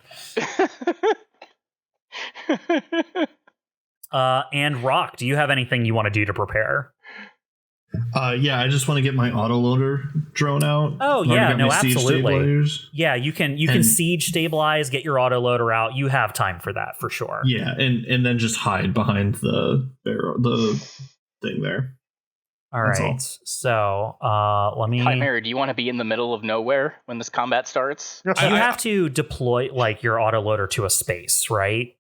And Rock, do you have anything you want to do to prepare? Yeah, I just want to get my autoloader drone out. Oh yeah, no, absolutely. Yeah, you can siege stabilize, get your autoloader out. You have time for that for sure. Yeah, and then just hide behind the barrel, the thing there. All right. So let me. Chimera, do you want to be in the middle of nowhere when this combat starts? You have to deploy your autoloader to a space, right?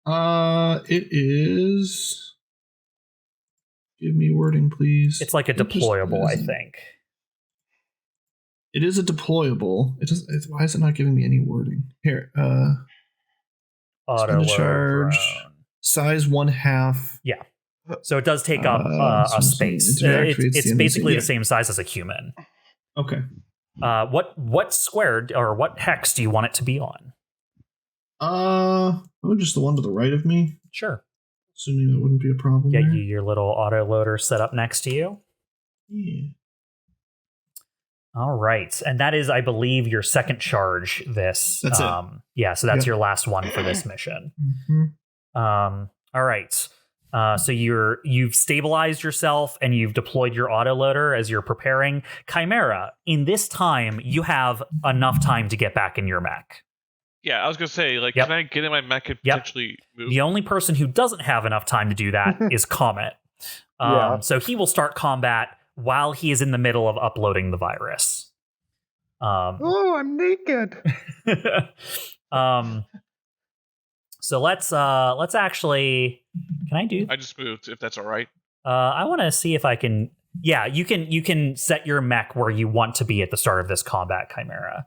It is. Give me wording, please. It's like a deployable, I think. It is a deployable. Why is it not giving me any wording? Here, autoloader charge drone. Size 1/2. Yeah. So it does take up a space. It's basically the same size as a human. Okay. What squared or what hex do you want it to be on? Just the one to the right of me. Sure. Assuming that wouldn't be a problem. Get you your little autoloader set up next to you. Yeah. All right. And that is, I believe, your second charge this. That's it. Yeah, so that's your last one for this mission. Mm-hmm. All right. So you've stabilized yourself and you've deployed your autoloader as you're preparing. Chimera, in this time, you have enough time to get back in your mech. Yeah, I was going to say, can I get in my mech and potentially move? The only person who doesn't have enough time to do that is Comet. So he will start combat while he is in the middle of uploading the virus. Oh, I'm naked. So let's actually. Can I do? I just moved. If that's all right. I want to see if I can. Yeah, you can set your mech where you want to be at the start of this combat, Chimera.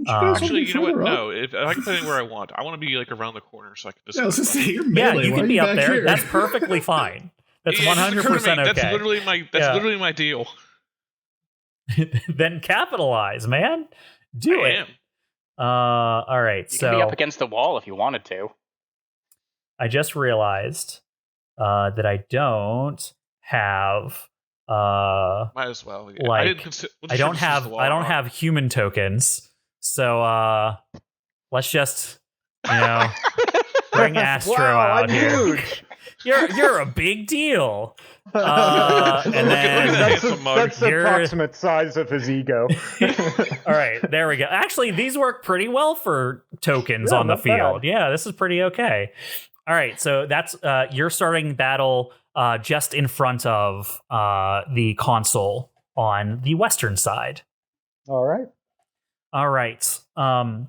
Actually, you know what? No, if I can put it where I want. I want to be like around the corner so I can just. Yeah, I was just saying, you're melee. You can be up there. Here? That's perfectly fine. That's 100% okay. That's literally my deal. Then capitalize, man. Do it. All right. You can be up against the wall if you wanted to. I just realized that I don't have. Might as well. Yeah. Like, I don't have human tokens. So let's just bring Astro out here. Huge. You're a big deal. And then that's the approximate size of his ego. All right, there we go. Actually, these work pretty well for tokens on the field. Bad. Yeah, this is pretty okay. All right, so that's you're starting battle just in front of the console on the western side. All right.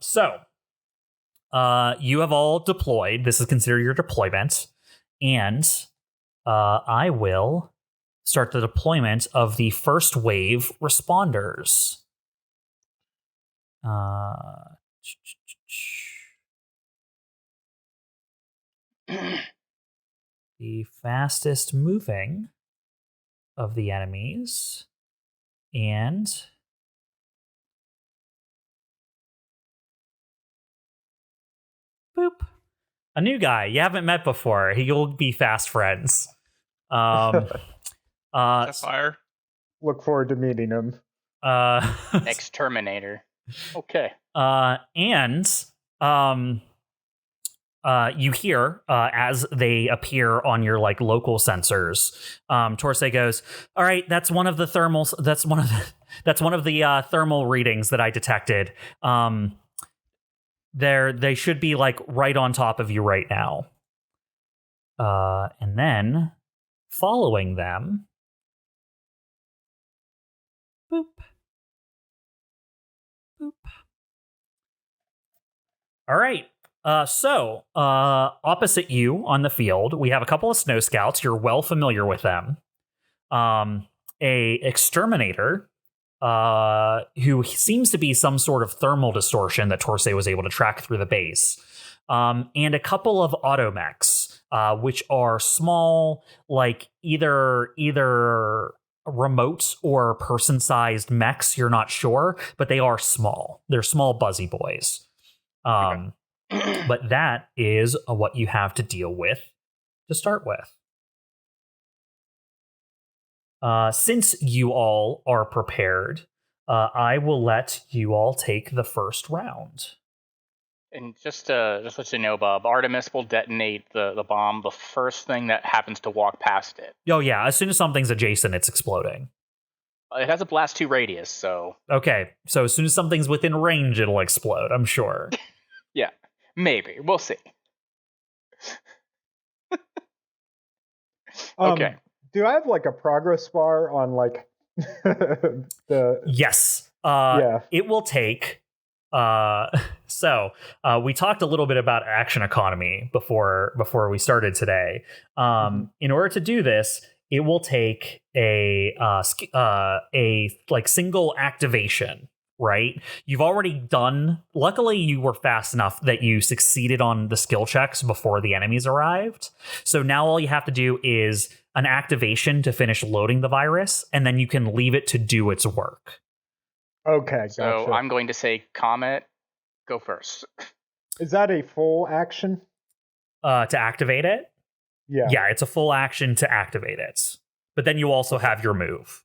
So you have all deployed. This is considered your deployment. And I will start the deployment of the first wave responders. The fastest moving of the enemies. And boop. A new guy you haven't met before. He'll be fast friends. Fire. Look forward to meeting him. Exterminator. Okay. And you hear as they appear on your local sensors. Torsay goes, "All right, that's one of the thermals. That's one of the thermal readings that I detected. They should be right on top of you right now. And then following them, boop, boop. All right. So opposite you on the field, we have a couple of snow scouts. You're well familiar with them. A exterminator. Who seems to be some sort of thermal distortion that Torsay was able to track through the base. And a couple of automechs, which are small, either remote or person-sized mechs, you're not sure, but they are small. They're small buzzy boys. But that is what you have to deal with to start with. Since you all are prepared, I will let you all take the first round. And just let you know, Bob, Artemis will detonate the bomb the first thing that happens to walk past it. Oh, yeah. As soon as something's adjacent, it's exploding. It has a blast 2 radius, so... Okay, so as soon as something's within range, it'll explode, I'm sure. Yeah, maybe. We'll see. Okay. Do I have a progress bar on the? Yes. Yeah. It will take. So we talked a little bit about action economy before we started today. In order to do this, it will take a single activation. Right? You've already done. Luckily, you were fast enough that you succeeded on the skill checks before the enemies arrived. So now all you have to do is an activation to finish loading the virus, and then you can leave it to do its work. Okay, gotcha. So I'm going to say COMET, go first. Is that a full action? To activate it? Yeah. Yeah, it's a full action to activate it. But then you also have your move.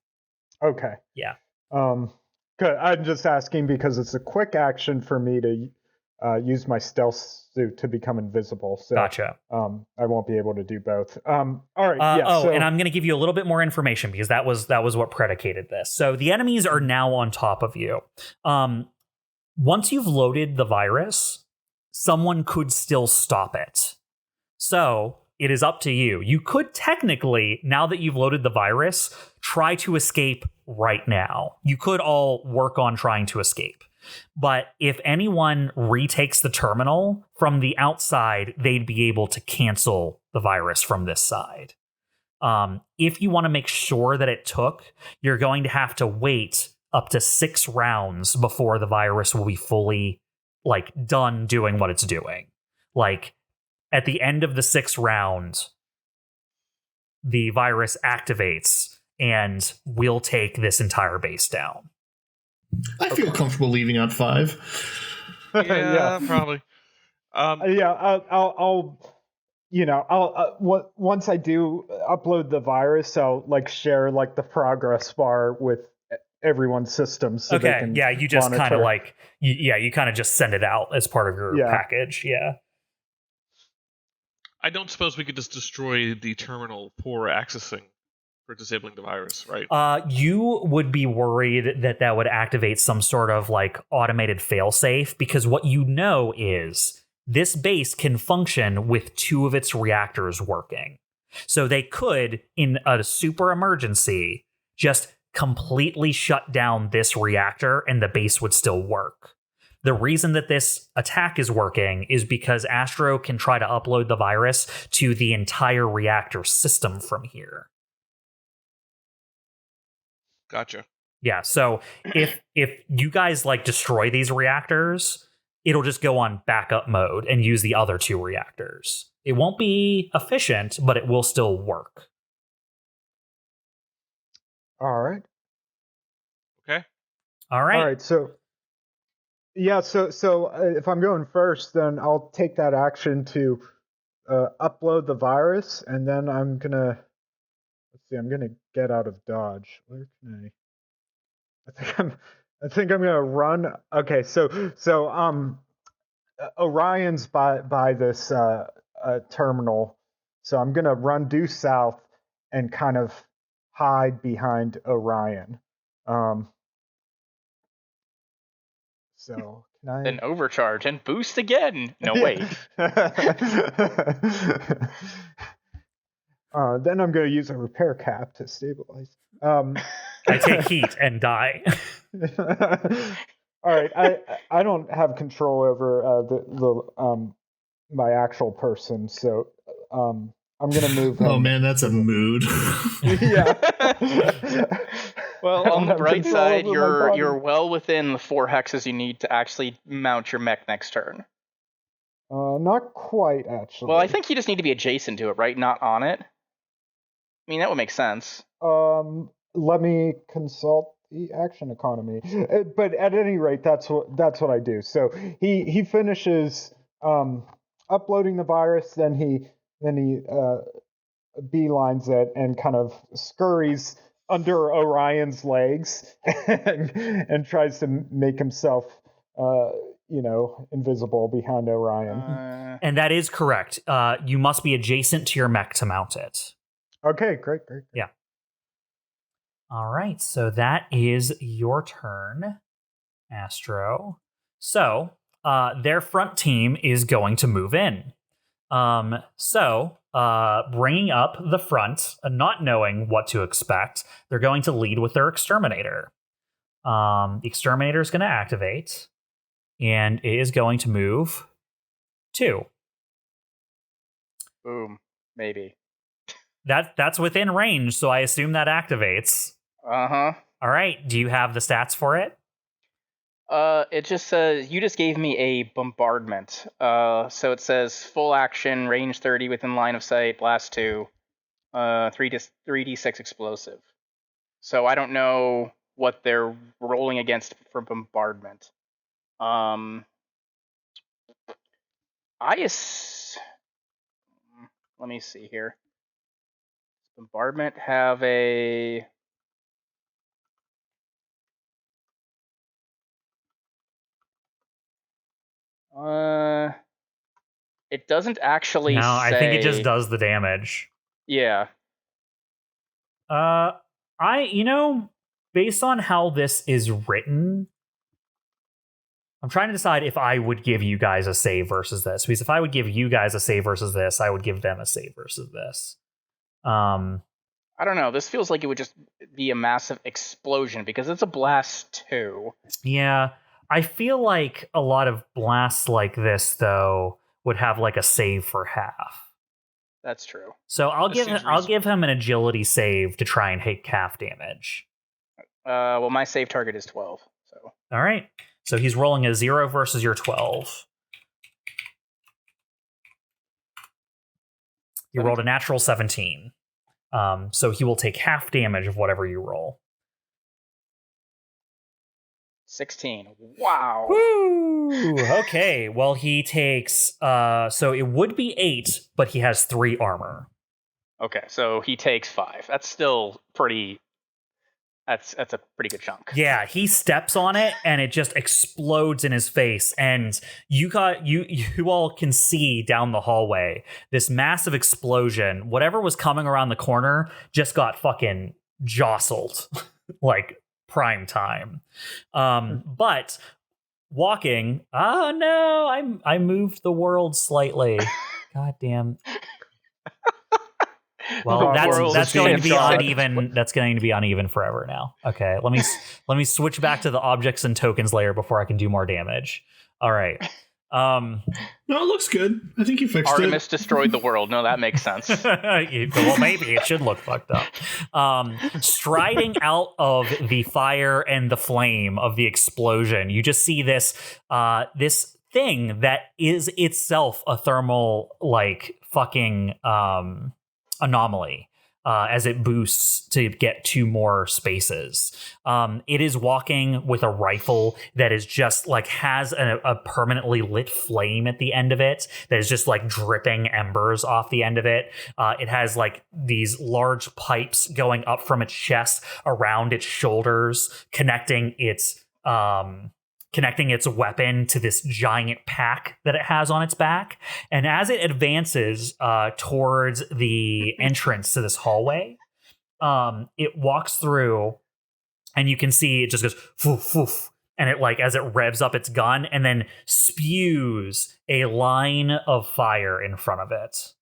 Okay. Yeah. Good. I'm just asking because it's a quick action for me to use my stealth suit to become invisible. So, gotcha. I won't be able to do both. All right. And I'm going to give you a little bit more information because that was what predicated this. So the enemies are now on top of you. Once you've loaded the virus, someone could still stop it. So it is up to you. You could technically, now that you've loaded the virus, try to escape right now. You could all work on trying to escape. But if anyone retakes the terminal from the outside, they'd be able to cancel the virus from this side. If you want to make sure that it took, you're going to have to wait up to 6 rounds before the virus will be fully done doing what it's doing. At the end of the 6th round, the virus activates and will take this entire base down. I feel comfortable leaving on 5. Yeah, probably. I'll once I do upload the virus, I'll share the progress bar with everyone's system. So okay, they can you just kind of monitor. you kind of just send it out as part of your package. Yeah. I don't suppose we could just destroy the terminal for accessing, for disabling the virus, right? You would be worried that would activate some sort of automated failsafe, because what you know is this base can function with 2 of its reactors working. So they could, in a super emergency, just completely shut down this reactor and the base would still work. The reason that this attack is working is because Astro can try to upload the virus to the entire reactor system from here. Gotcha. Yeah, so if you guys destroy these reactors, it'll just go on backup mode and use the other 2 reactors. It won't be efficient, but it will still work. All right. Okay. All right. All right. So if I'm going first, then I'll take that action to upload the virus, and then I'm gonna get out of Dodge. Where can I think I'm gonna run. Okay, so Orion's by this terminal, so I'm gonna run due south and kind of hide behind Orion. So can I Then overcharge and boost again. No, wait. Then I'm going to use a repair cap to stabilize. I take heat and die. All right, I don't have control over the my actual person, so I'm going to move him. Oh man, that's a mood. Yeah. Well, on the bright side, you're you're well within the 4 hexes you need to actually mount your mech next turn. Not quite, actually. Well, I think you just need to be adjacent to it, right? Not on it. I mean, that would make sense. Let me consult the action economy. But at any rate, that's what I do. So he finishes uploading the virus, then he beelines it and kind of scurries under Orion's legs and tries to make himself invisible behind Orion. And that is correct. You must be adjacent to your mech to mount it. Okay, great. Yeah. All right, so that is your turn, Astro. So their front team is going to move in. Bringing up the front, not knowing what to expect, they're going to lead with their exterminator. The exterminator is going to activate, and it is going to move 2. Boom. Maybe. That's within range, so I assume that activates. Uh-huh. All right, do you have the stats for it? It just says, you just gave me a bombardment. So it says full action, range 30 within line of sight, blast 2, 3d6 explosive. So I don't know what they're rolling against for bombardment. Let me see here. Bombardment have a... it doesn't actually say... I think it just does the damage. Yeah. Based on how this is written, I'm trying to decide if I would give you guys a save versus this. Because if I would give you guys a save versus this, I would give them a save versus this. I don't know. This feels like it would just be a massive explosion because it's a blast 2. Yeah. I feel like a lot of blasts like this, though, would have like a save for half. That's true. So I'll give him an agility save to try and take half damage. Well, my save target is 12. So. All right. So he's rolling a 0 versus your 12. You rolled a natural 17. So he will take half damage of whatever you roll. 16. Wow. Woo! Okay. Well, he takes... so it would be 8, but he has 3 armor. Okay, so he takes 5. That's still pretty... That's a pretty good chunk. Yeah, he steps on it and it just explodes in his face. And you all can see down the hallway this massive explosion. Whatever was coming around the corner just got fucking jostled, like prime time. But walking, oh no, I moved the world slightly. God damn. Well, that's going to be uneven. That's going to be uneven forever now. Okay, let me switch back to the objects and tokens layer before I can do more damage. All right. No, it looks good. I think you fixed it. Artemis destroyed the world. No, that makes sense. Well, maybe it should look fucked up. Striding out of the fire and the flame of the explosion, you just see this thing that is itself a thermal like fucking anomaly as it boosts to get 2 more spaces. It is walking with a rifle that is just like has a permanently lit flame at the end of it that is just like dripping embers off the end of it. It has like these large pipes going up from its chest around its shoulders, connecting its weapon to this giant pack that it has on its back. And as it advances towards the entrance to this hallway, it walks through and you can see it just goes foof, foof. And it like, as it revs up its gun and then spews a line of fire in front of it.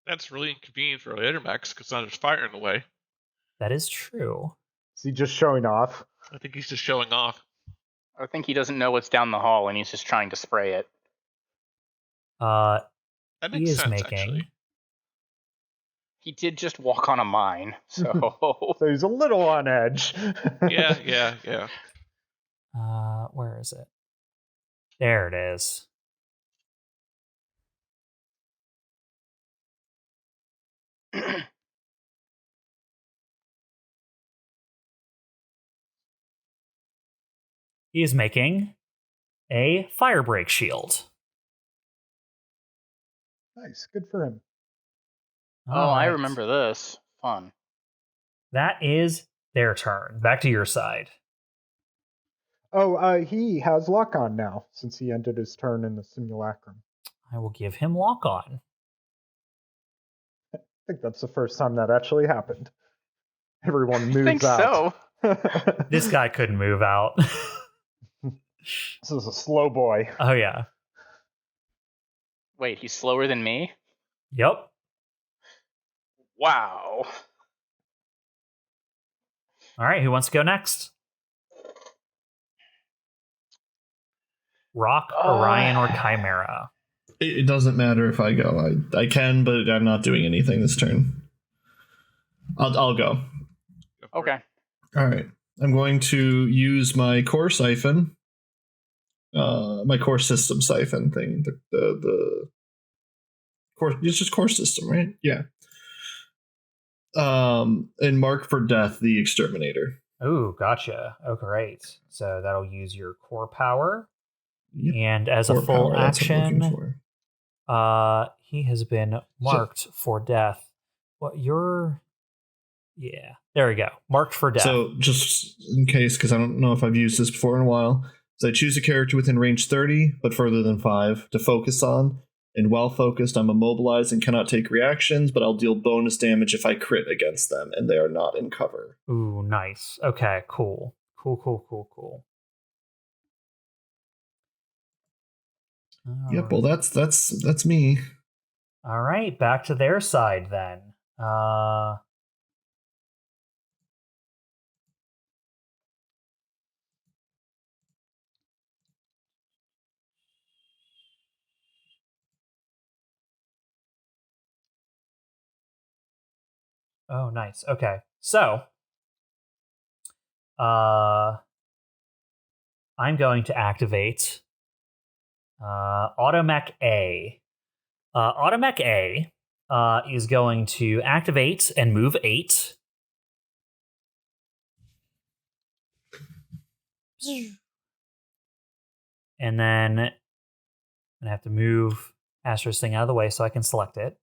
That's really inconvenient for later mechs because now there's fire in the way. That is true. Is he just showing off? I think he's just showing off. I think he doesn't know what's down the hall and he's just trying to spray it. That makes he is sense, making. Actually. He did just walk on a mine, so So he's a little on edge. Yeah. Where is it? There it is. He is making a firebreak shield. Nice, good for him. Oh, I remember this. Fun. That is their turn. Back to your side. Oh, he has lock on now since he ended his turn in the simulacrum. I will give him lock on. I think that's the first time that actually happened. Everyone moves I think out. so. This guy couldn't move out. This is a slow boy. Oh, yeah. Wait, he's slower than me? Yep. Wow. All right, who wants to go next? Rock, Orion, or Chimera? It doesn't matter if I go. I can, but I'm not doing anything this turn. I'll go. Okay. All right. I'm going to use my core siphon. My core system siphon thing. The core. It's just core system, right? Yeah. And mark for death the exterminator. Oh, gotcha. Oh, great. So that'll use your core power. Yep. And as Core a full power, that's what I'm action, looking for. he has been marked for death. What you're... Yeah, there we go. Marked for death. So just in case, because I don't know if I've used this before in a while, so I choose a character within range 30, but further than 5, to focus on. And while focused, I'm immobilized and cannot take reactions, but I'll deal bonus damage if I crit against them, and they are not in cover. Ooh, nice. Okay, cool. Cool. Yep, well that's me. All right, back to their side then. Oh, nice. Okay. So, I'm going to activate Automech A. Automech A is going to activate and move 8. And then I'm going to have to move Astro's thing out of the way so I can select it.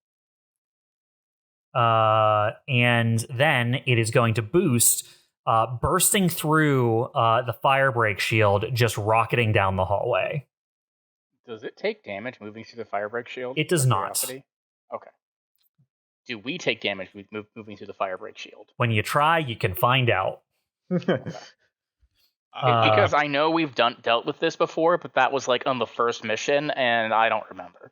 And then it is going to boost, bursting through the fire break shield, just rocketing down the hallway. Does it take damage moving through the fire break shield? It does not. Curiosity? Okay. Do we take damage moving through the fire break shield? When you try, you can find out. Because I know we've dealt with this before, but that was like on the first mission, and I don't remember.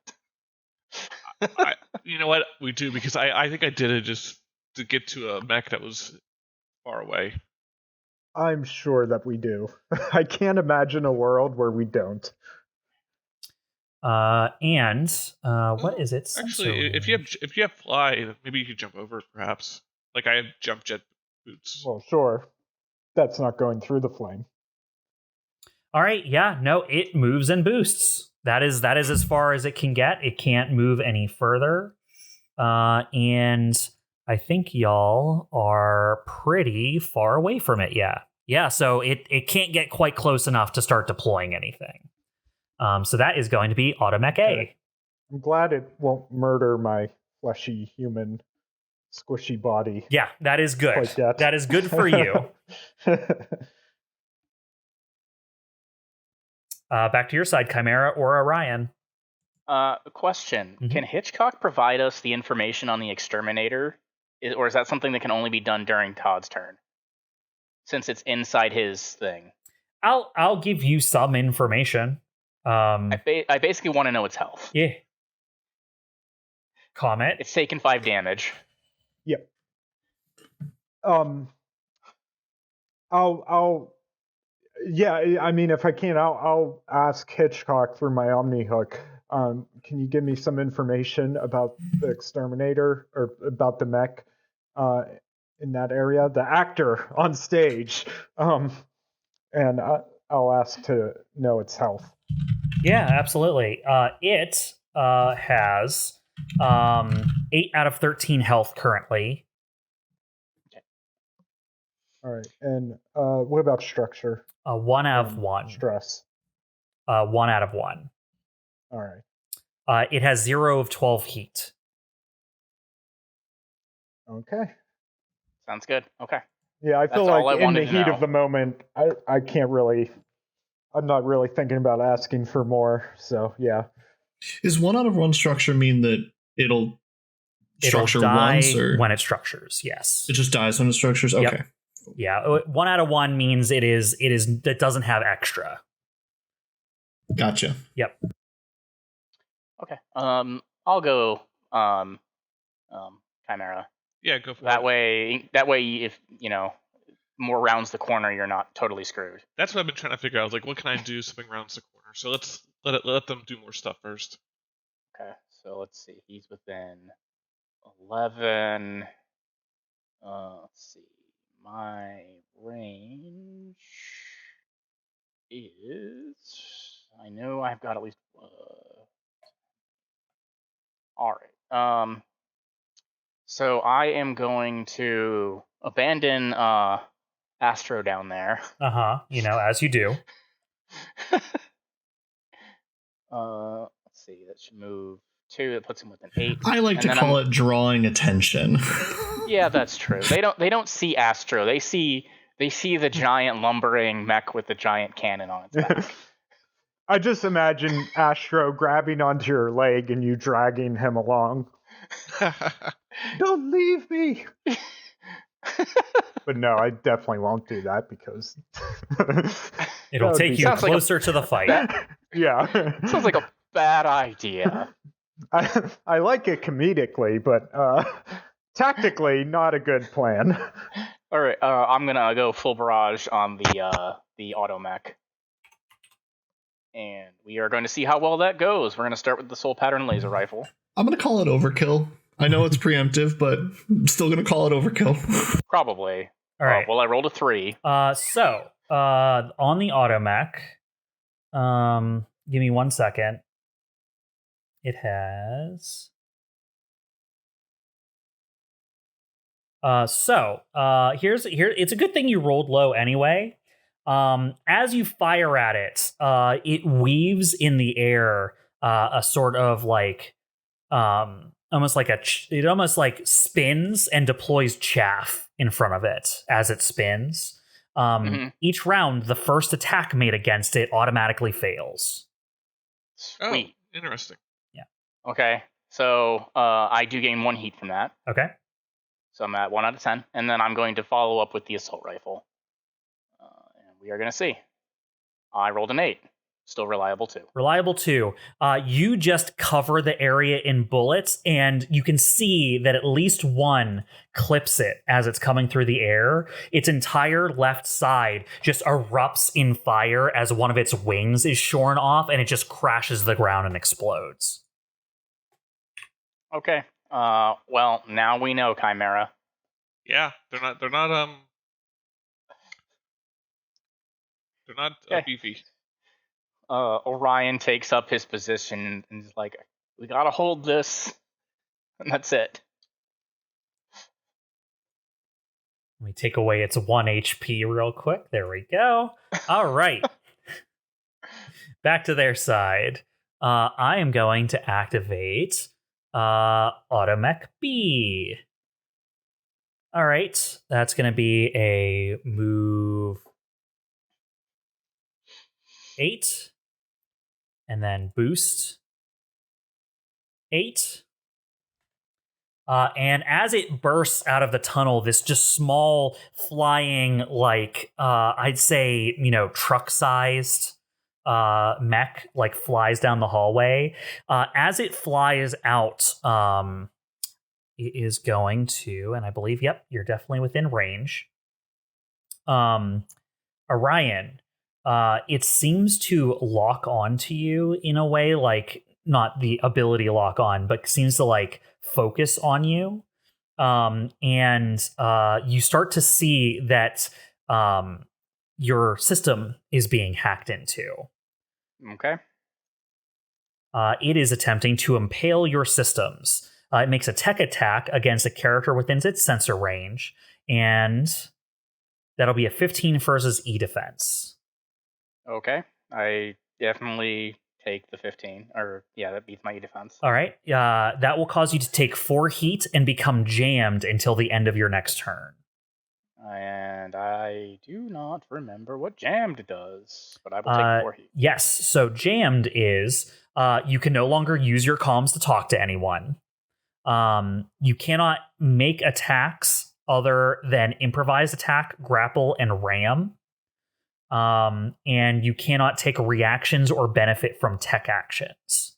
You know what? We do, because I think I did it just to get to a mech that was far away. I'm sure that we do. I can't imagine a world where we don't. What is it? Actually, if you have fly, maybe you could jump over it, perhaps. Like I have jump jet boots. Well, sure. That's not going through the flame. All right, yeah, no, it moves and boosts. That is as far as it can get. It can't move any further. And I think y'all are pretty far away from it, yeah. Yeah, so it can't get quite close enough to start deploying anything. So that is going to be Automech A. I'm glad it won't murder my fleshy human squishy body. Yeah, that is good. Like that. That is good for you. Back to your side, Chimera or Orion. Question. Mm-hmm. Can Hitchcock provide us the information on the exterminator? Or is that something that can only be done during Todd's turn? Since it's inside his thing. I'll give you some information. I basically want to know its health. Yeah. COMET. It's taken 5 damage. Yep. Yeah, I mean, if I can, I'll ask Hitchcock through my Omni hook. Can you give me some information about the exterminator or about the mech in that area? The actor on stage. And I'll ask to know its health. Yeah, absolutely. It has 8 out of 13 health currently. All right. And what about structure? 1 out of 1. Stress. 1 out of 1. All right. It has 0 of 12 heat. Okay. Sounds good. Okay. Yeah, I feel That's all like I in the wanted to heat know. of the moment, I can't really. I'm not really thinking about asking for more. So yeah. Is 1 out of 1 structure mean that it'll structure die once, or when it structures? Yes. it just dies when it structures? Yep. Okay. Yeah, 1 out of 1 means it doesn't have extra. Gotcha. Yep. Okay. I'll go Chimera. Yeah, go for That it. way, if more rounds the corner, you're not totally screwed. That's what I've been trying to figure out. I was like, what can I do? Something rounds the corner. So let's let them do more stuff first. Okay. So let's see. He's within 11. Let's see. My range is. I know I've got at least. All right. So I am going to abandon Astro down there. As you do. Let's see. That should move 2. That puts him with an 8. I like to call it drawing attention. Yeah, that's true. They don't see Astro. They see the giant lumbering mech with the giant cannon on its back. I just imagine Astro grabbing onto your leg and you dragging him along. Don't leave me. But no, I definitely won't do that because It'll take you closer to the fight. Yeah. Sounds like a bad idea. I like it comedically, but tactically not a good plan. All right, I'm gonna go full barrage on the auto mech, and we are going to see how well that goes. We're gonna start with the soul pattern laser rifle. I'm going to call it overkill. I know it's preemptive, but I'm still going to call it overkill. Probably. All right. Well, I rolled a 3. So on the automech, give me 1 second. It has. Here's it's a good thing you rolled low anyway. As you fire at it, it weaves in the air a sort of like almost like it almost like spins and deploys chaff in front of it as it spins. Each round, the first attack made against it automatically fails. Sweet. Oh, interesting. Yeah. Okay. So I do gain 1 heat from that. Okay. So I'm at 1 out of 10. And then I'm going to follow up with the assault rifle. And we are going to see. I rolled an 8. Still reliable 2. Reliable 2. You just cover the area in bullets, and you can see that at least one clips it as it's coming through the air. Its entire left side just erupts in fire as one of its wings is shorn off, and it just crashes to the ground and explodes. Okay. Well, now we know, Chimera. Yeah, they're not beefy. Orion takes up his position and is like, we gotta hold this. And that's it. Let me take away its 1 HP real quick. There we go. All right. Back to their side. I am going to activate Automech B. All right. That's going to be a move 8. And then boost 8. And as it bursts out of the tunnel, this just small flying, like, I'd say, truck-sized mech, like, flies down the hallway. As it flies out, it is going to, and I believe, yep, you're definitely within range. Orion, it seems to lock onto you in a way, like, not the ability to lock on, but seems to, like, focus on you. And you start to see that your system is being hacked into. Okay. It is attempting to impale your systems. It makes a tech attack against a character within its sensor range, and that'll be a 15 versus E defense. Okay. I definitely take the 15. Or, yeah, that beats my E defense. All right. That will cause you to take 4 heat and become jammed until the end of your next turn. And I do not remember what jammed does, but I will take 4 heat. Yes. So jammed is you can no longer use your comms to talk to anyone. You cannot make attacks other than improvised attack, grapple, and ram. And you cannot take reactions or benefit from tech actions.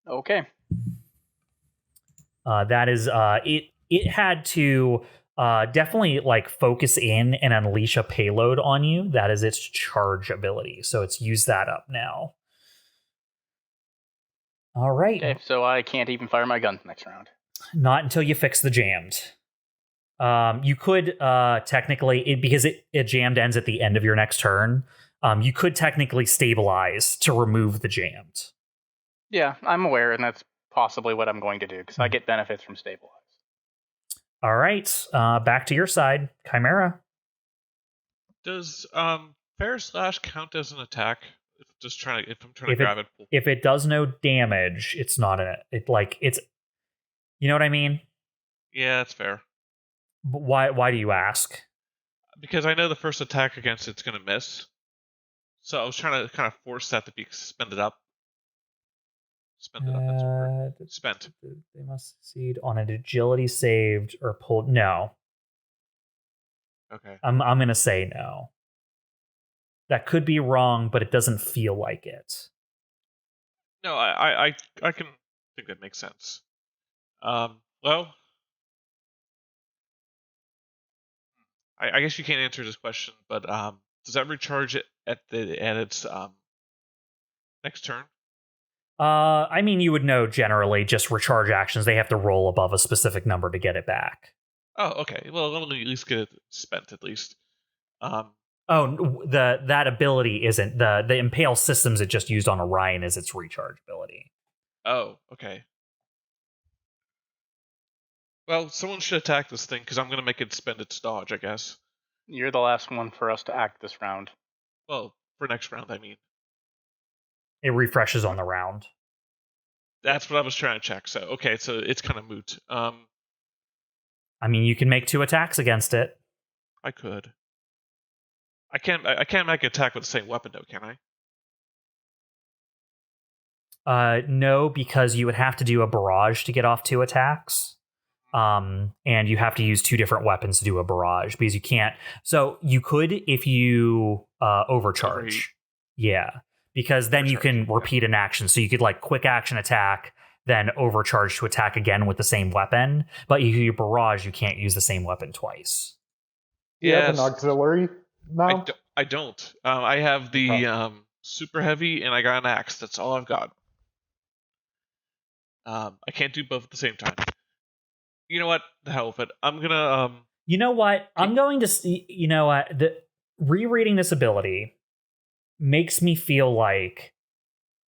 Okay. That is it had to definitely like focus in and unleash a payload on you. That is its charge ability. So it's used that up now. All right. Okay, so I can't even fire my guns next round. Not until you fix the jammed. You could technically, because it jammed ends at the end of your next turn, you could technically stabilize to remove the jammed. Yeah, I'm aware, and that's possibly what I'm going to do, because I get benefits from stabilize. All right, back to your side, Chimera. Does Fair Slash count as an attack? If I'm trying to grab it. If it does no damage, it's not it's. You know what I mean? Yeah, that's fair. But why do you ask? Because I know the first attack against it's going to miss. So I was trying to kind of force that to be spend it up. Spend it up. That's the word. Spent. They must succeed on an agility saved or pulled. No. Okay. I'm going to say no. That could be wrong, but it doesn't feel like it. No, I can think that makes sense. Well, I guess you can't answer this question, but does that recharge it at its next turn? I mean, you would know generally just recharge actions. They have to roll above a specific number to get it back. Oh, okay. Well, let me at least get it spent at least. That ability isn't the Impale systems it just used on Orion is its recharge ability. Oh, okay. Well, someone should attack this thing because I'm going to make it spend its dodge, I guess. You're the last one for us to act this round. Well, for next round, I mean. It refreshes on the round. That's what I was trying to check. So, okay, so it's kind of moot. I mean, you can make 2 attacks against it. I could. I can't make an attack with the same weapon, though, can I? No, because you would have to do a barrage to get off 2 attacks. And you have to use 2 different weapons to do a barrage because you can't. So you could if you overcharge. Overheat. Yeah, because then you can repeat an action. So you could like quick action attack, then overcharge to attack again with the same weapon. But you barrage, you can't use the same weapon twice. Do you have an auxiliary now? I don't. I have the super heavy, and I got an axe. That's all I've got. I can't do both at the same time. You know what? The hell with it. I'm gonna. You know what? I'm going to see. You know what? Rereading this ability makes me feel like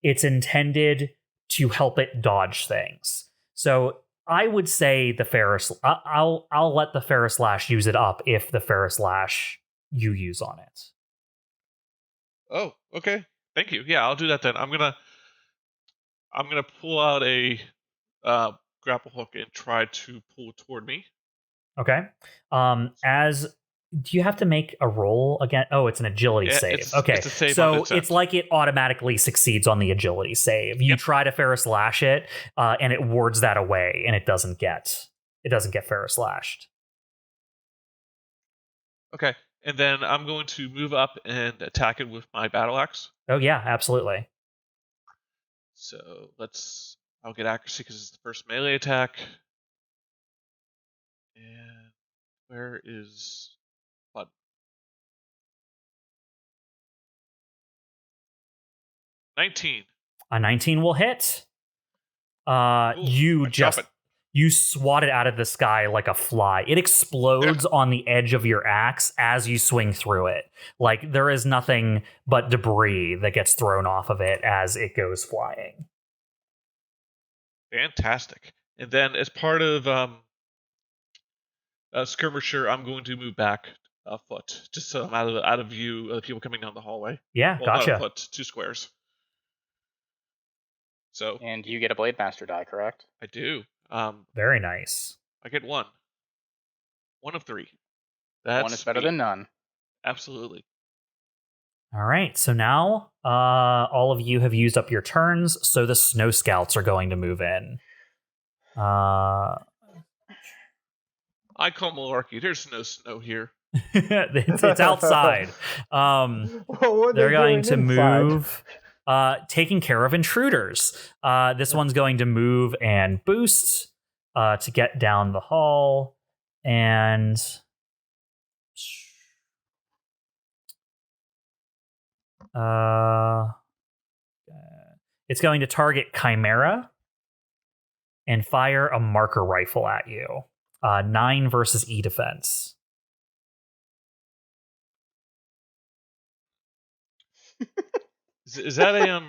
it's intended to help it dodge things. So I would say the Ferris. I'll let the Ferris Lash use it up if the Ferris Lash you use on it. Oh, okay. Thank you. Yeah, I'll do that then. I'm gonna pull out a grapple hook and try to pull it toward me. Okay. Do you have to make a roll again? Oh, it's an agility save. Okay. It's a save so it's like it automatically succeeds on the agility save. You try to Ferris Lash it, and it wards that away, and it doesn't get Ferris Lashed. Okay. And then I'm going to move up and attack it with my battle axe. Oh yeah, absolutely. So I'll get accuracy because it's the first melee attack. And where is Todd? 19. A 19 will hit. Ooh, You swat it out of the sky like a fly. It explodes on the edge of your axe as you swing through it. Like there is nothing but debris that gets thrown off of it as it goes flying. Fantastic. And then as part of skirmisher, I'm going to move back a foot, just so I'm out of view of the people coming down the hallway. Yeah, gotcha. Not a foot, 2 squares. So. And you get a Blade Master die, correct? I do. Very nice. I get 1. 1 of 3. One is better than none. Absolutely. All right, so now all of you have used up your turns, so the Snow Scouts are going to move in. I call malarkey. There's no snow here. it's outside. They're going to move, taking care of intruders. This one's going to move and boost to get down the hall, and it's going to target CHIMERA and fire a marker rifle at you. 9 versus E defense. Is that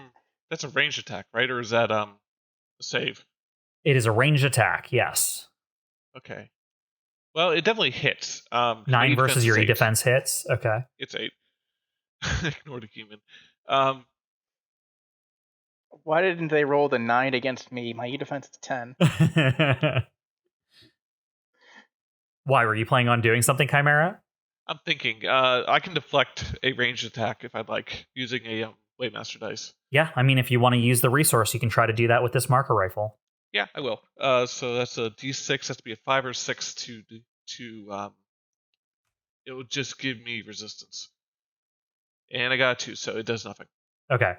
that's a ranged attack, right? Or is that a save? It is a ranged attack, yes. Okay. Well, it definitely hits. 9 versus your E defense hits. Okay. It's 8. Ignore the human. Why didn't they roll the 9 against me? My E defense is 10. Why, were you planning on doing something, CHIMERA? I'm thinking I can deflect a ranged attack if I'd like, using a Blade Master dice. Yeah, I mean, if you want to use the resource, you can try to do that with this marker rifle. Yeah, I will. So that's a D6. Has to be a 5 or 6 to it will just give me resistance. And I got a 2, so it does nothing. Okay.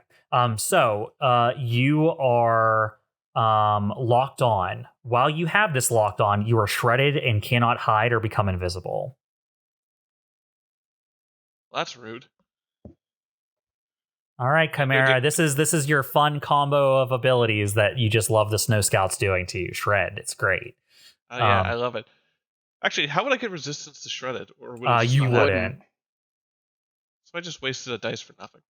So you are locked on. While you have this locked on, you are shredded and cannot hide or become invisible. Well, that's rude. All right, Chimera. This is your fun combo of abilities that you just love the Snow Scouts doing to you. Shred. It's great. Oh yeah, I love it. Actually, how would I get resistance to shredded? Or would it you wouldn't. So I just wasted a dice for nothing.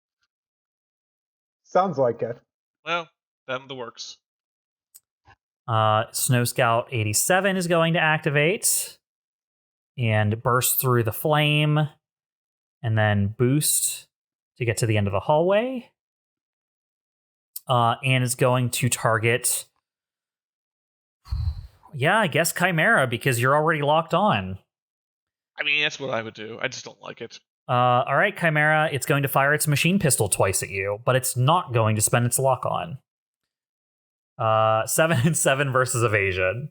Sounds like it. Well, then the works. Snow Scout 87 is going to activate and burst through the flame and then boost to get to the end of the hallway. And is going to target, I guess Chimera, because you're already locked on. I mean, that's what I would do. I just don't like it. All right, Chimera, it's going to fire its machine pistol twice at you, but it's not going to spend its lock on. 7 and 7 versus evasion.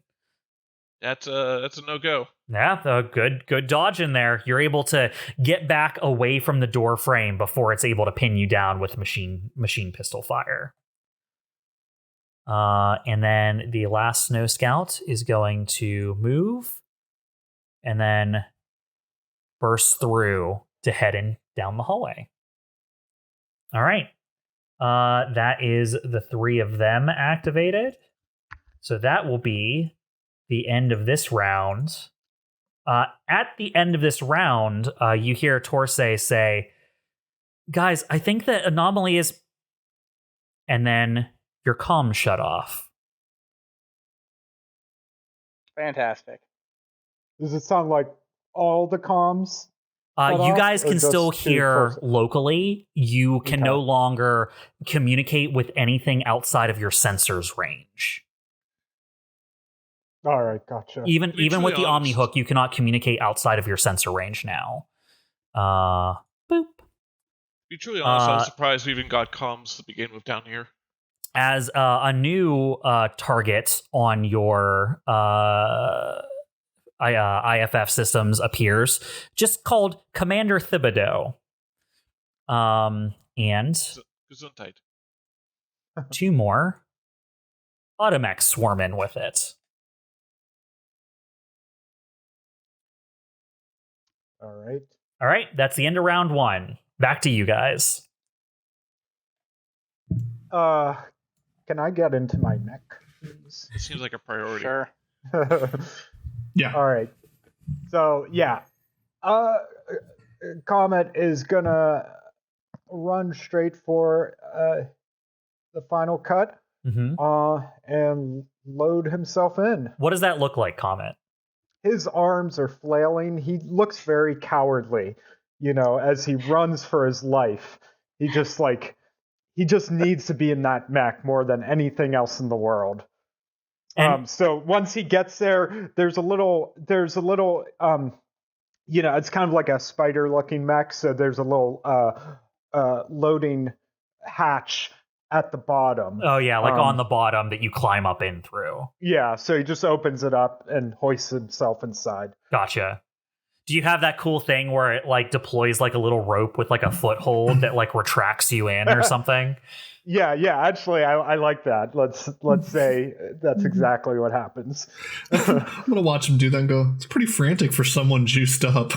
That's a no-go. Yeah, good dodge in there. You're able to get back away from the door frame before it's able to pin you down with machine pistol fire. And then the last Snow Scout is going to move and then burst through to head in down the hallway. All right. That is the 3 of them activated. So that will be the end of this round. At the end of this round, you hear Torsay say, "Guys, I think that anomaly is..." And then your comms shut off. Fantastic. Does it sound like all the comms? You guys can still hear locally. You can no longer communicate with anything outside of your sensor's range. All right, gotcha. Even with the Omni Hook, you cannot communicate outside of your sensor range now. Boop. To be truly honest, I was surprised we even got comms to begin with down here. As a new target on your IFF systems appears, just called Commander Thibodeau. And Gesundheit. 2 more Automech swarm in with it. All right, that's the end of round 1. Back to you guys. Can I get into my mech, please? It seems like a priority. Sure. Yeah. All right. So, yeah. Comet is going to run straight for the final cut and load himself in. What does that look like, Comet? His arms are flailing. He looks very cowardly, as he runs for his life. He just needs to be in that mech more than anything else in the world. So once he gets there, there's a little, it's kind of like a spider-looking mech. So there's a little loading hatch at the bottom. Oh yeah, like on the bottom that you climb up in through. Yeah, so he just opens it up and hoists himself inside. Gotcha. Do you have that cool thing where it deploys like a little rope with like a foothold that retracts you in or something? Yeah. Actually, I like that. Let's say that's exactly what happens. I'm gonna watch him do that and go, it's pretty frantic for someone juiced up.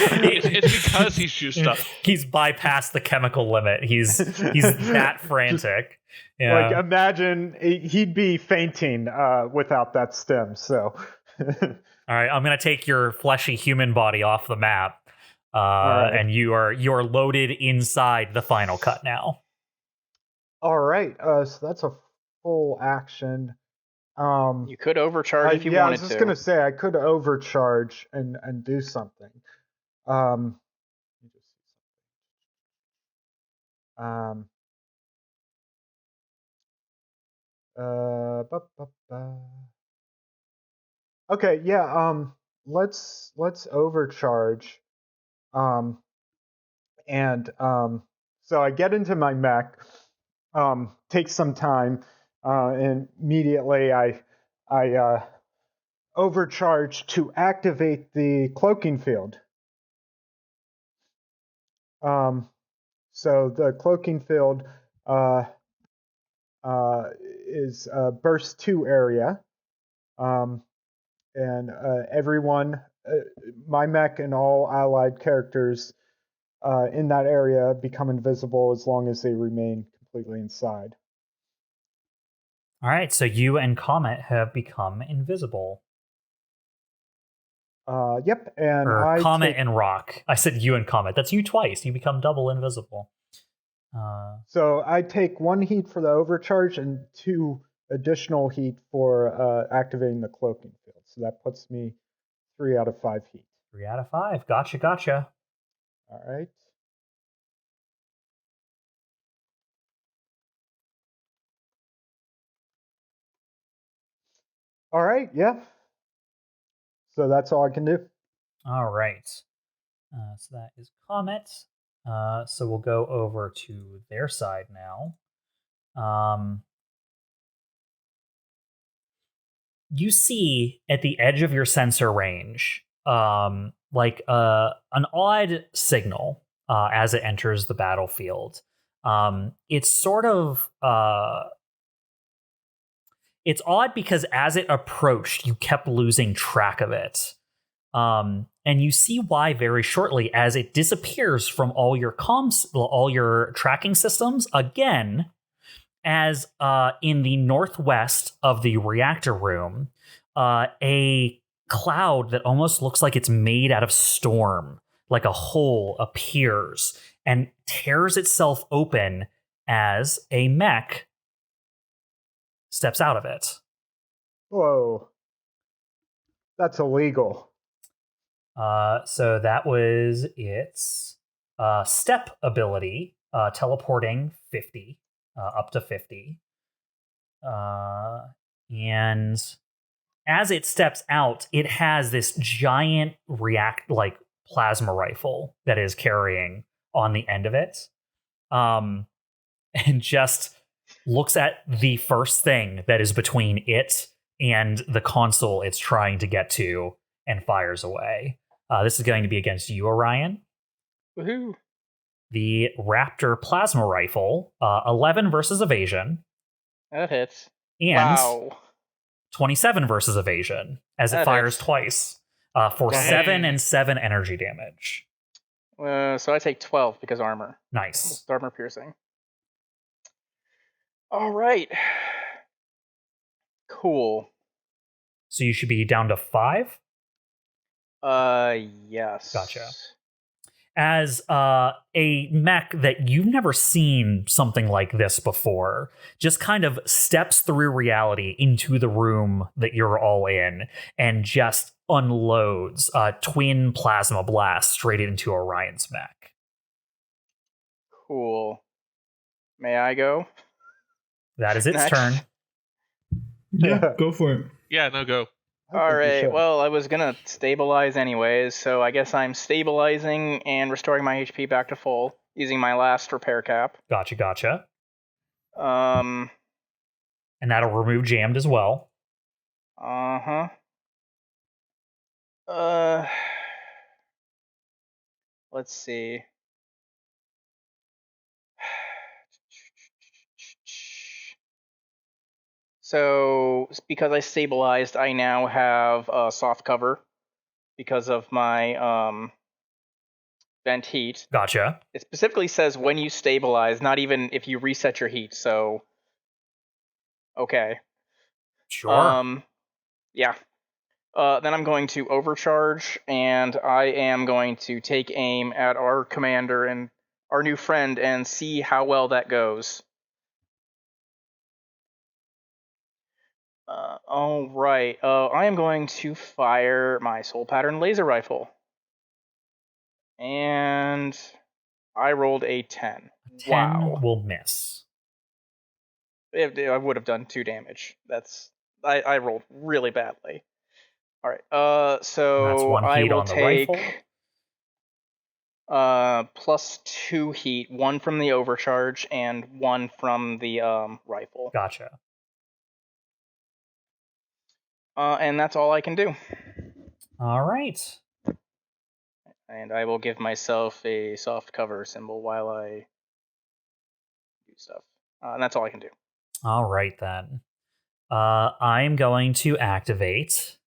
It's because he's juiced up. He's bypassed the chemical limit. He's that frantic. Yeah. Imagine he'd be fainting without that stem. So. All right, I'm gonna take your fleshy human body off the map, and you're loaded inside the final cut now. All right, so that's a full action. You could overcharge if you wanted to. Yeah, I was just gonna say I could overcharge and do something. Okay, yeah, let's overcharge. So I get into my mech, takes some time, and immediately I overcharge to activate the cloaking field. So the cloaking field is burst 2 area. And everyone, my mech and all allied characters in that area become invisible as long as they remain completely inside. All right, so you and Comet have become invisible. Yep, and or Comet and Rock. I said you and Comet. That's you twice. You become double invisible. So I take 1 heat for the overcharge and 2 additional heat for activating the cloaking field. So that puts me 3 out of 5 heat. 3 out of 5. Gotcha. All right. All right, yeah. So that's all I can do. All right. So that is Comet. So we'll go over to their side now. You see at the edge of your sensor range, like an odd signal as it enters the battlefield. It's sort of it's odd because as it approached, you kept losing track of it. And you see why very shortly as it disappears from all your all your tracking systems again, as in the northwest of the reactor room, a cloud that almost looks like it's made out of storm, like a hole, appears and tears itself open as a mech steps out of it. Whoa. That's illegal. So that was its step ability, teleporting 50, up to 50. And as it steps out, it has this giant plasma rifle that is carrying on the end of it. And just looks at the first thing that is between it and the console it's trying to get to and fires away. This is going to be against you, Orion. Woohoo! The Raptor plasma rifle, 11 versus evasion. That hits. And wow. 27 versus evasion as it fires twice for Dang. 7 and 7 energy damage. So I take 12 because armor. Nice. Armor piercing. All right. Cool. So you should be down to 5? Yes. Gotcha. As a mech that you've never seen something like this before, just kind of steps through reality into the room that you're all in and just unloads twin plasma blasts straight into Orion's mech. Cool. May I go? That is its Next. turn. Yeah, go for it. Yeah, no, go. All right. Well, I was gonna stabilize anyways, so I guess I'm stabilizing and restoring my HP back to full using my last repair cap. Gotcha. And And that'll remove jammed as well. Let's see. So, because I stabilized, I now have a soft cover because of my vent heat. Gotcha. It specifically says when you stabilize, not even if you reset your heat. So, okay. Sure. Yeah. Then I'm going to overcharge, and I am going to take aim at our commander and our new friend and see how well that goes. All right. I am going to fire my soul pattern laser rifle. And I rolled a 10. 10 wow. will miss. I would have done 2 damage. I rolled really badly. All right. So That's 1 I heat will on the take rifle. plus 2 heat, 1 from the overcharge and 1 from the rifle. Gotcha. And that's all I can do. All right. And I will give myself a soft cover symbol while I do stuff. And that's all I can do. All right, then. I'm going to activate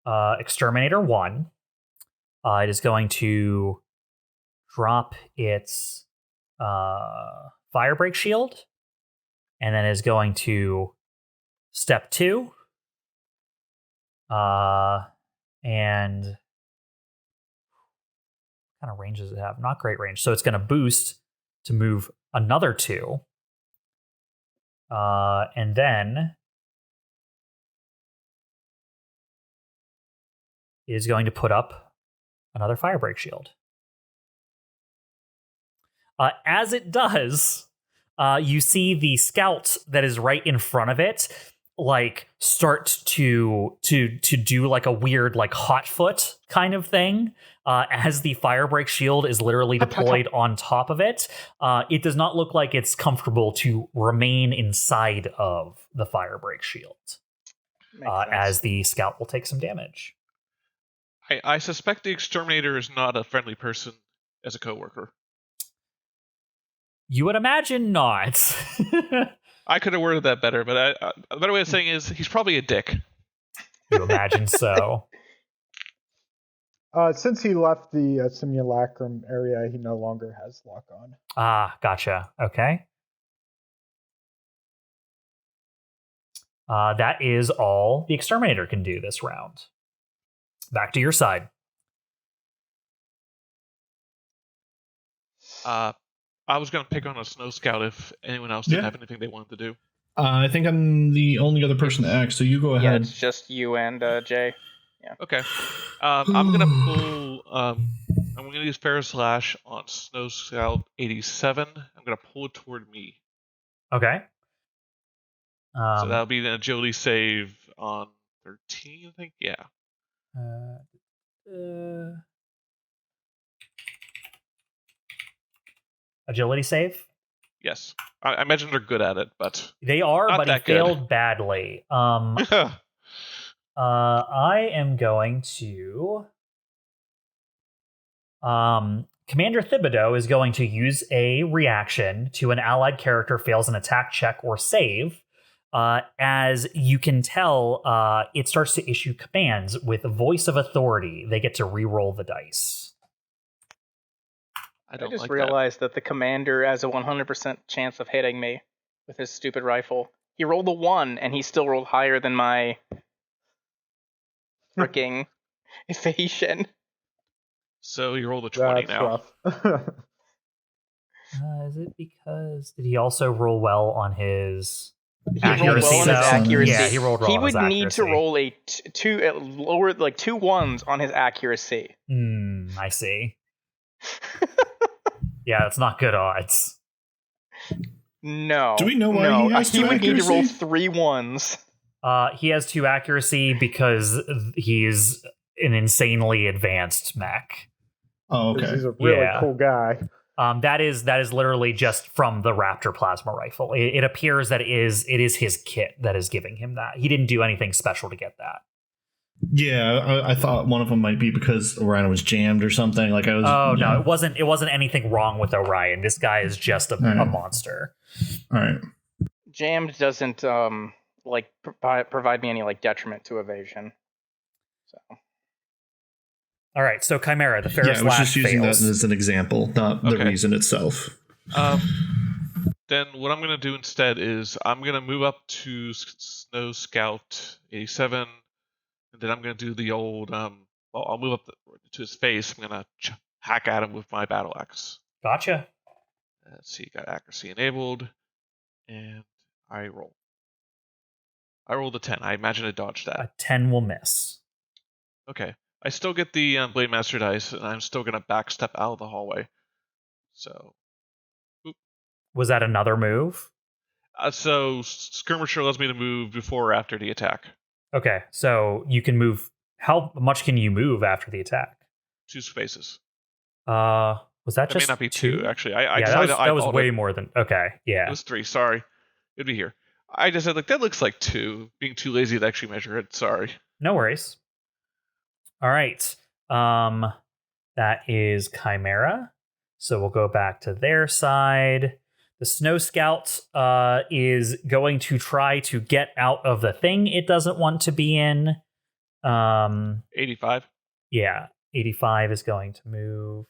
Exterminator 1. It is going to drop its Firebreak shield, and then is going to step 2. And what kind of range does it have? Not great range. So it's going to boost to move another 2. And then is going to put up another Firebreak shield. As it does, you see the scout that is right in front of it, like start to do like a weird like hot foot kind of thing. As the Firebreak shield is literally deployed on top of it, it does not look like it's comfortable to remain inside of the Firebreak shield. As the scout will take some damage. I suspect the Exterminator is not a friendly person as a coworker. You would imagine not. I could have worded that better, but a better way of saying is he's probably a dick. You imagine so. Since he left the simulacrum area, he no longer has lock on. Ah, gotcha. Okay. That is all the Exterminator can do this round. Back to your side. I was going to pick on a Snow Scout if anyone else didn't have anything they wanted to do. I think I'm the only other person to act, so you go ahead. Yeah, it's just you and Jay. Yeah. Okay. I'm going to pull... I'm going to use Fair Slash on Snow Scout 87. I'm going to pull it toward me. Okay. So that'll be an agility save on 13, I think? Yeah. Agility save? Yes. I imagine they're good at it, but... They are, not but he that good. failed badly. I am going to... Commander Thibodeau is going to use a reaction to an allied character fails an attack check or save. As you can tell, it starts to issue commands with voice of authority. They get to re-roll the dice. I just realized that the commander has a 100% chance of hitting me with his stupid rifle. He rolled a 1, and he still rolled higher than my freaking evasion. So you rolled a 20 That's now. rough. Is it because... Did he also roll well on his... He rolled well on his accuracy. Yeah, he rolled well he on his would need accuracy. to roll a lower, like 2 1s on his accuracy. I see. Yeah, that's not good odds. No. Do we know why he has he two would need to roll accuracy? 3 1s. He has 2 accuracy because he's an insanely advanced mech. Oh, okay. He's a really cool guy. That is literally just from the Raptor plasma rifle. It appears that it is his kit that is giving him that. He didn't do anything special to get that. Yeah, I thought one of them might be because Orion was jammed or something. Like I was. Oh no, it wasn't. It wasn't anything wrong with Orion. This guy is just a monster. All right. Jammed doesn't provide me any like detriment to evasion. So. All right, so Chimera, the Ferris I was just using fails. that as an example, not the reason itself. Then what I'm going to do instead is I'm going to move up to Snow Scout 87, and then I'm going to do the old, I'll move up to his face. I'm going to hack at him with my battle axe. Gotcha. Let's see, got accuracy enabled, and I roll. I rolled a 10. I imagine I dodged that. A 10 will miss. Okay. I still get the Blade Master dice, and I'm still going to backstep out of the hallway. So, was that another move? So Skirmisher allows me to move before or after the attack. Okay, so you can move. How much can you move after the attack? 2 spaces. Was that It just may not be 2, actually. that was way more than... Okay, yeah. It was 3, sorry. It'd be here. I just said, that looks like 2. Being too lazy to actually measure it, sorry. No worries. All right. That is Chimera. So we'll go back to their side. The Snow Scout is going to try to get out of the thing it doesn't want to be in. 85. Yeah, 85 is going to move.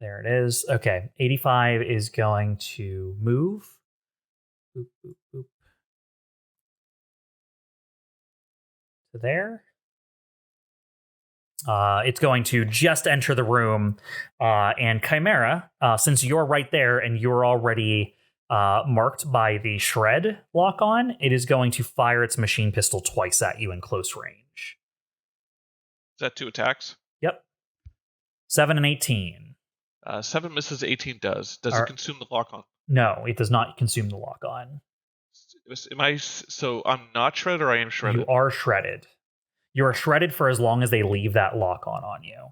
There it is. Okay, 85 is going to move. Boop, boop, boop. To there. It's going to just enter the room, and CHIMERA, since you're right there and you're already marked by the shred lock on, it is going to fire its machine pistol twice at you in close range. Is that 2 attacks? Yep. 7 and 18. 7 misses, 18 does. Does it consume the lock on? No, it does not consume the lock on. So I'm not shredded, or I am shredded? You are shredded. You are shredded for as long as they leave that lock on you.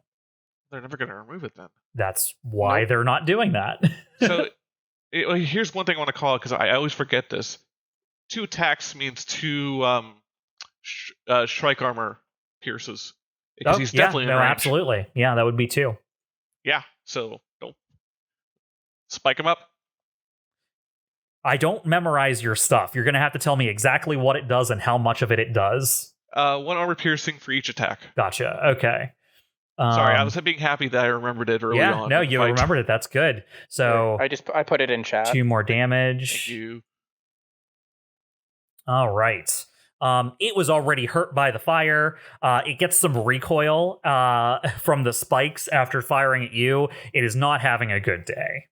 They're never going to remove it then. That's why they're not doing that. So here's one thing I want to call it, because I always forget this. 2 attacks means 2 strike armor pierces. Because he's definitely in range. Absolutely. Yeah, that would be 2. Yeah, so don't spike him up. I don't memorize your stuff. You're going to have to tell me exactly what it does and how much of it does. 1 armor piercing for each attack. Gotcha. Okay. Sorry, I was being happy that I remembered it early on. Yeah, no, you remembered it. That's good. So I put it in chat. 2 more damage. Thank you. All right. It was already hurt by the fire. It gets some recoil from the spikes after firing at you. It is not having a good day.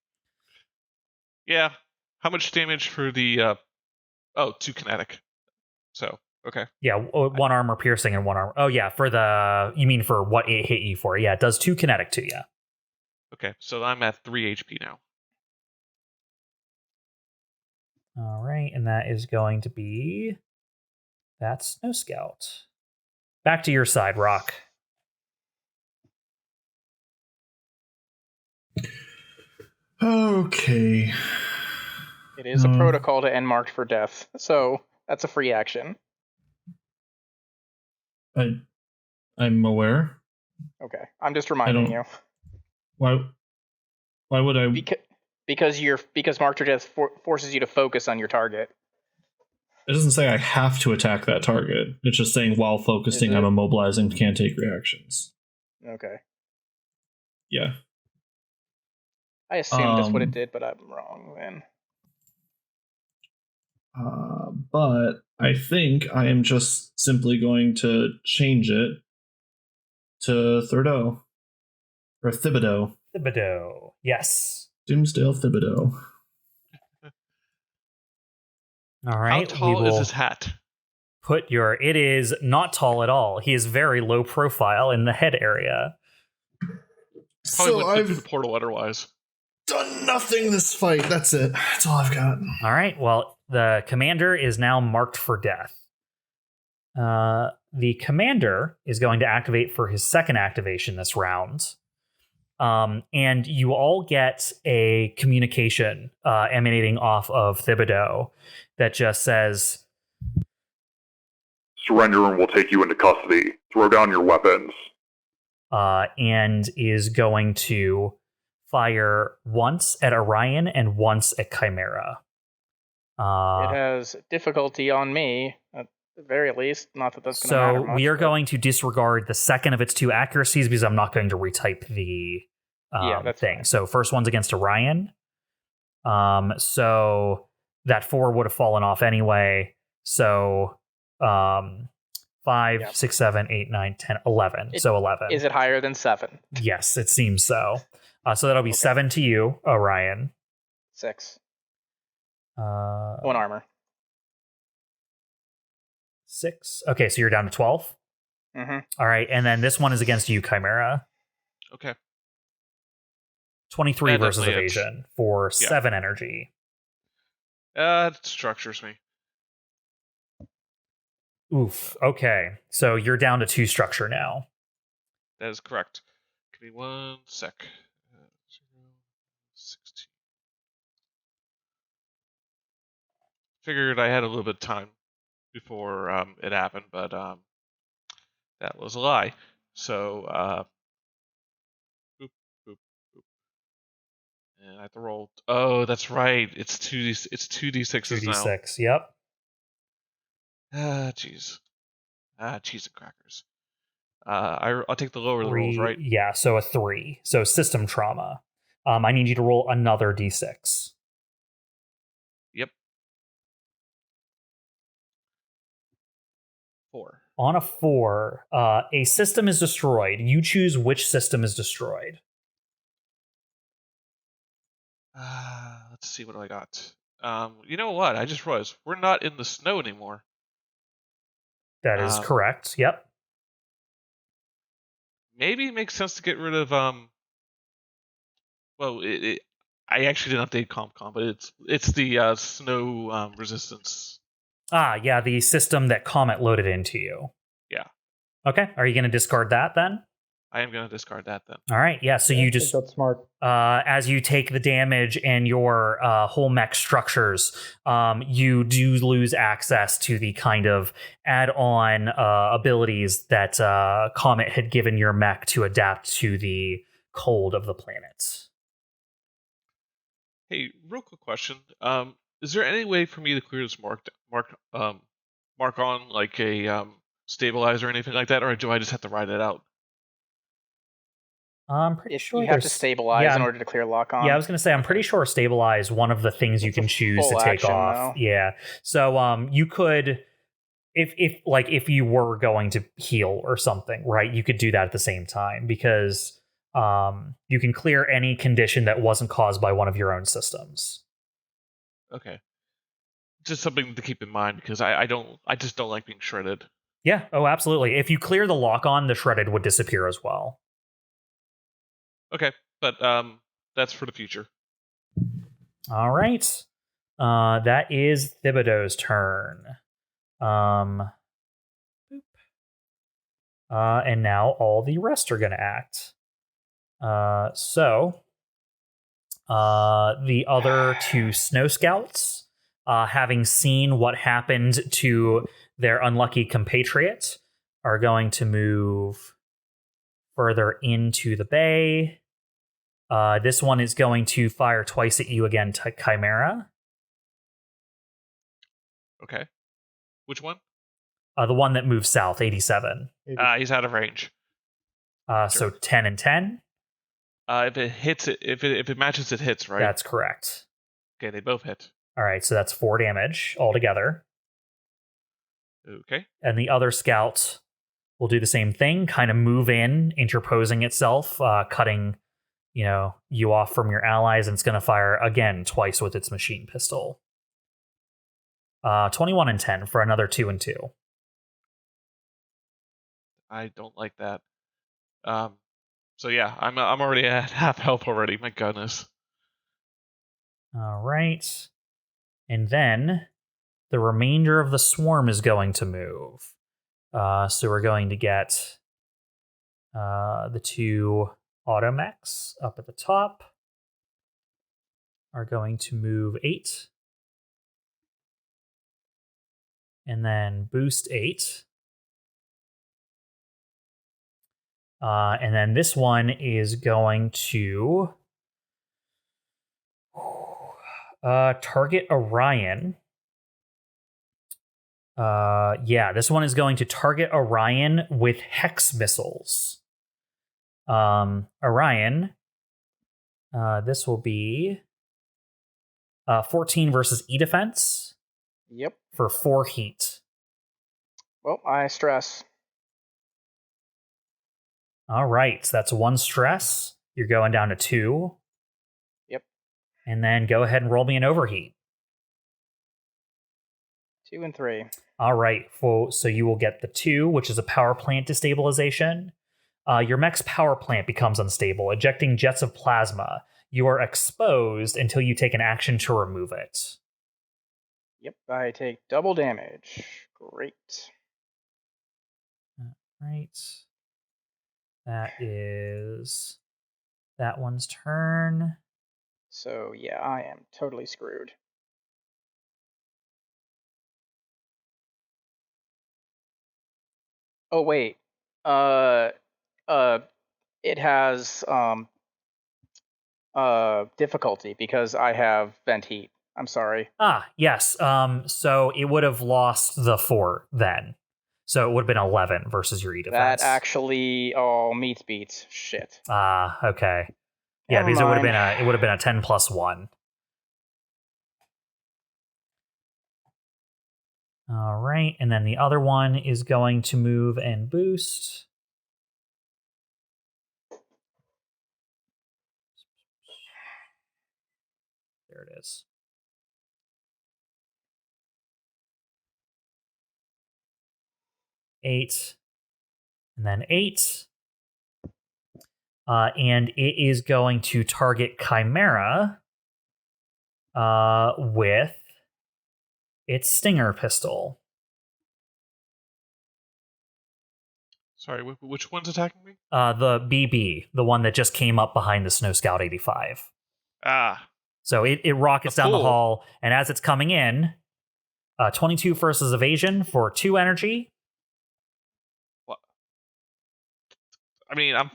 Yeah. How much damage for the... 2 kinetic. So, okay. Yeah, 1 armor piercing and 1 armor... Oh, yeah, for the... You mean for what it hit you for. Yeah, it does 2 kinetic to you. Okay, so I'm at 3 HP now. All right, and that is going to be... That's no scout. Back to your side, Rock. Okay. It is a protocol to end marked for death, so that's a free action. I'm aware. Okay, I'm just reminding you. Why would I? Because marked for death forces you to focus on your target. It doesn't say I have to attack that target. It's just saying while focusing, I'm immobilized and can't take reactions. Okay. Yeah. I assumed that's what it did, but I'm wrong then. But I think I am just simply going to change it to Thurdo. Or Thibodeau. Thibodeau, yes. Doomsdale Thibodeau. All right. How tall is his hat? It is not tall at all. He is very low profile in the head area. Probably went through the portal otherwise. Done nothing this fight. That's it. That's all I've got. All right. Well, the commander is now marked for death. The commander is going to activate for his second activation this round. And you all get a communication emanating off of Thibodeau that just says, "Surrender and we'll take you into custody. Throw down your weapons." And is going to fire once at Orion and once at CHIMERA. It has difficulty on me, at the very least. Not that that's going to matter much. So we are going to disregard the second of its 2 accuracies because I'm not going to retype the thing. Fine. So first one's against Orion. So that 4 would have fallen off anyway. So 5, 6, 7, 8, 9, 10, 11. So 11. Is it higher than 7? Yes, it seems so. So that'll be 7 to you, Orion. 6. 1 1 armor. 6. Okay, so you're down to 12? Mm-hmm. All right, and then this one is against you, CHIMERA. Okay. 23 versus evasion for 7 energy. It structures me. Oof. Okay, so you're down to 2 structure now. That is correct. Give me 1 sec. 16. Figured I had a little bit of time before it happened, but that was a lie. So, boop, boop, boop. And I have to roll. Oh, that's right. It's 2d. It's 2d6s now. 2d6. Yep. Ah, jeez. Cheese and crackers. I'll take the lower of the rolls, right? Yeah. So a 3. So system trauma. I need you to roll another d6. Yep. 4. On a 4, a system is destroyed. You choose which system is destroyed. Let's see, what do I got? You know what? I just realized we're not in the snow anymore. That is correct. Yep. Maybe it makes sense to get rid of well, I actually didn't update CompCom, but it's the snow resistance. Yeah, the system that Comet loaded into you. Yeah. Okay, are you going to discard that then? I am going to discard that then. All right, yeah, so Yeah, you I think just, that's smart. as you take the damage and your whole mech structures, you do lose access to the kind of add-on abilities that Comet had given your mech to adapt to the cold of the planet. Hey, real quick question. Is there any way for me to clear this mark on like a stabilizer or anything like that, or do I just have to ride it out? I'm pretty sure you have to stabilize in order to clear lock on. Yeah, I was going to say, I'm pretty sure stabilize one of the things you can choose to take off. Though. Yeah. So you could, if you were going to heal or something, right, you could do that at the same time, because you can clear any condition that wasn't caused by one of your own systems. Okay. Just something to keep in mind, because I just don't like being shredded. Yeah. Oh, absolutely. If you clear the lock on, the shredded would disappear as well. Okay, but that's for the future. All right. That is Thibodeau's turn. And now all the rest are going to act. So the other 2 snow scouts, having seen what happened to their unlucky compatriot, are going to move further into the bay. This one is going to fire twice at you again, Chimera. Okay. Which one? The one that moves south, 87. He's out of range. Sure. So 10 and 10. If it hits it, if it matches, it hits, right? That's correct. Okay, they both hit. All right, so that's 4 damage altogether. Okay. And the other scout will do the same thing, kind of move in, interposing itself, cutting, you off from your allies, and it's going to fire again twice with its machine pistol. 21 and 10 for another 2 and 2. I don't like that. So yeah, I'm already at half health already. My goodness. All right. And then the remainder of the swarm is going to move. So we're going to get the 2 automechs up at the top are going to move 8. And then boost 8. And then this one is going to target Orion. This one is going to target Orion with hex missiles. Orion, this will be 14 versus E-defense. Yep. For 4 heat. Well, I stress. All right, so that's 1 stress. You're going down to 2. Yep. And then go ahead and roll me an overheat. 2 and 3. All right, so you will get the 2, which is a power plant destabilization. Your mech's power plant becomes unstable, ejecting jets of plasma. You are exposed until you take an action to remove it. Yep, I take double damage. Great. Right. That is that one's turn. So yeah, I am totally screwed. Oh wait. It has difficulty because I have vent heat. I'm sorry. Yes. So it would have lost the 4 then. So it would have been 11 versus your E defense. That actually, meets beats. Shit. Okay. Yeah, Never because it would mind. have been a 10 plus 1. All right, and then the other one is going to move and boost. There it is. Eight, and then 8. And it is going to target Chimera with its Stinger pistol. Sorry, which one's attacking me? The BB, the one that just came up behind the Snow Scout 85. So it rockets down the hall, and as it's coming in, 22 versus evasion for 2 energy. What? I mean, I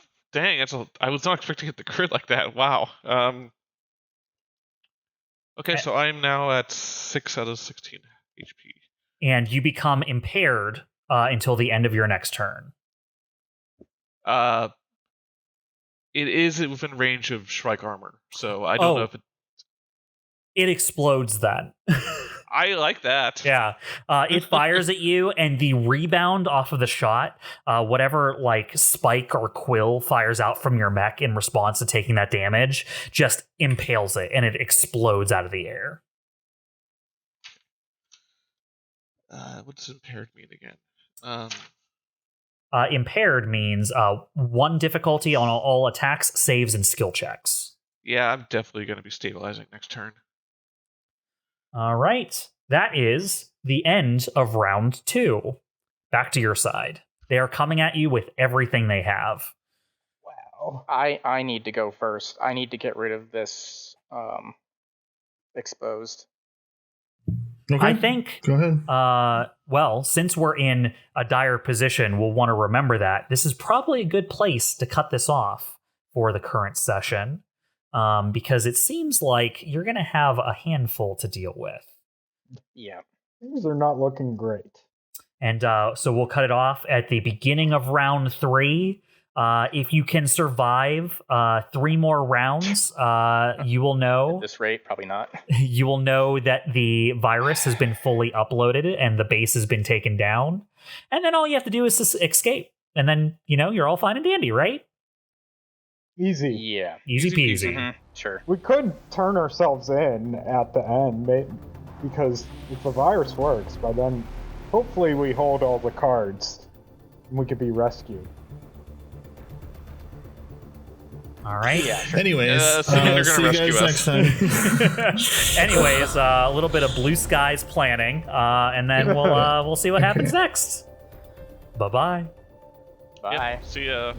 was not expecting it to crit like that. Wow. Okay, so I'm now at 6 out of 16 HP. And you become impaired until the end of your next turn. It is within range of Shrike armor, so I don't know if it explodes then. I like that. Yeah. It fires at you, and the rebound off of the shot, whatever like spike or quill fires out from your mech in response to taking that damage, just impales it, and it explodes out of the air. What does impaired mean again? Impaired means 1 difficulty on all attacks, saves, and skill checks. Yeah, I'm definitely going to be stabilizing next turn. All right. That is the end of round 2. Back to your side. They are coming at you with everything they have. Wow. I need to go first. I need to get rid of this exposed. Okay. I think, Go ahead. well, since we're in a dire position, we'll want to remember that this is probably a good place to cut this off for the current session, because it seems like you're going to have a handful to deal with. Yeah. Things are not looking great. And so we'll cut it off at the beginning of round 3. If you can survive 3 more rounds, you will know. At this rate, probably not. You will know that the virus has been fully uploaded and the base has been taken down. And then all you have to do is just escape. And then, you're all fine and dandy, right? Easy. Yeah. Easy peasy. Mm-hmm. Sure. We could turn ourselves in at the end, because if the virus works, by then, hopefully we hold all the cards and we could be rescued. All right. Yeah. Sure. Anyways, so they're see gonna you guys rescue next time. Anyways, a little bit of blue skies planning, and then we'll see what happens next. Bye-bye. Bye. Yeah, see ya.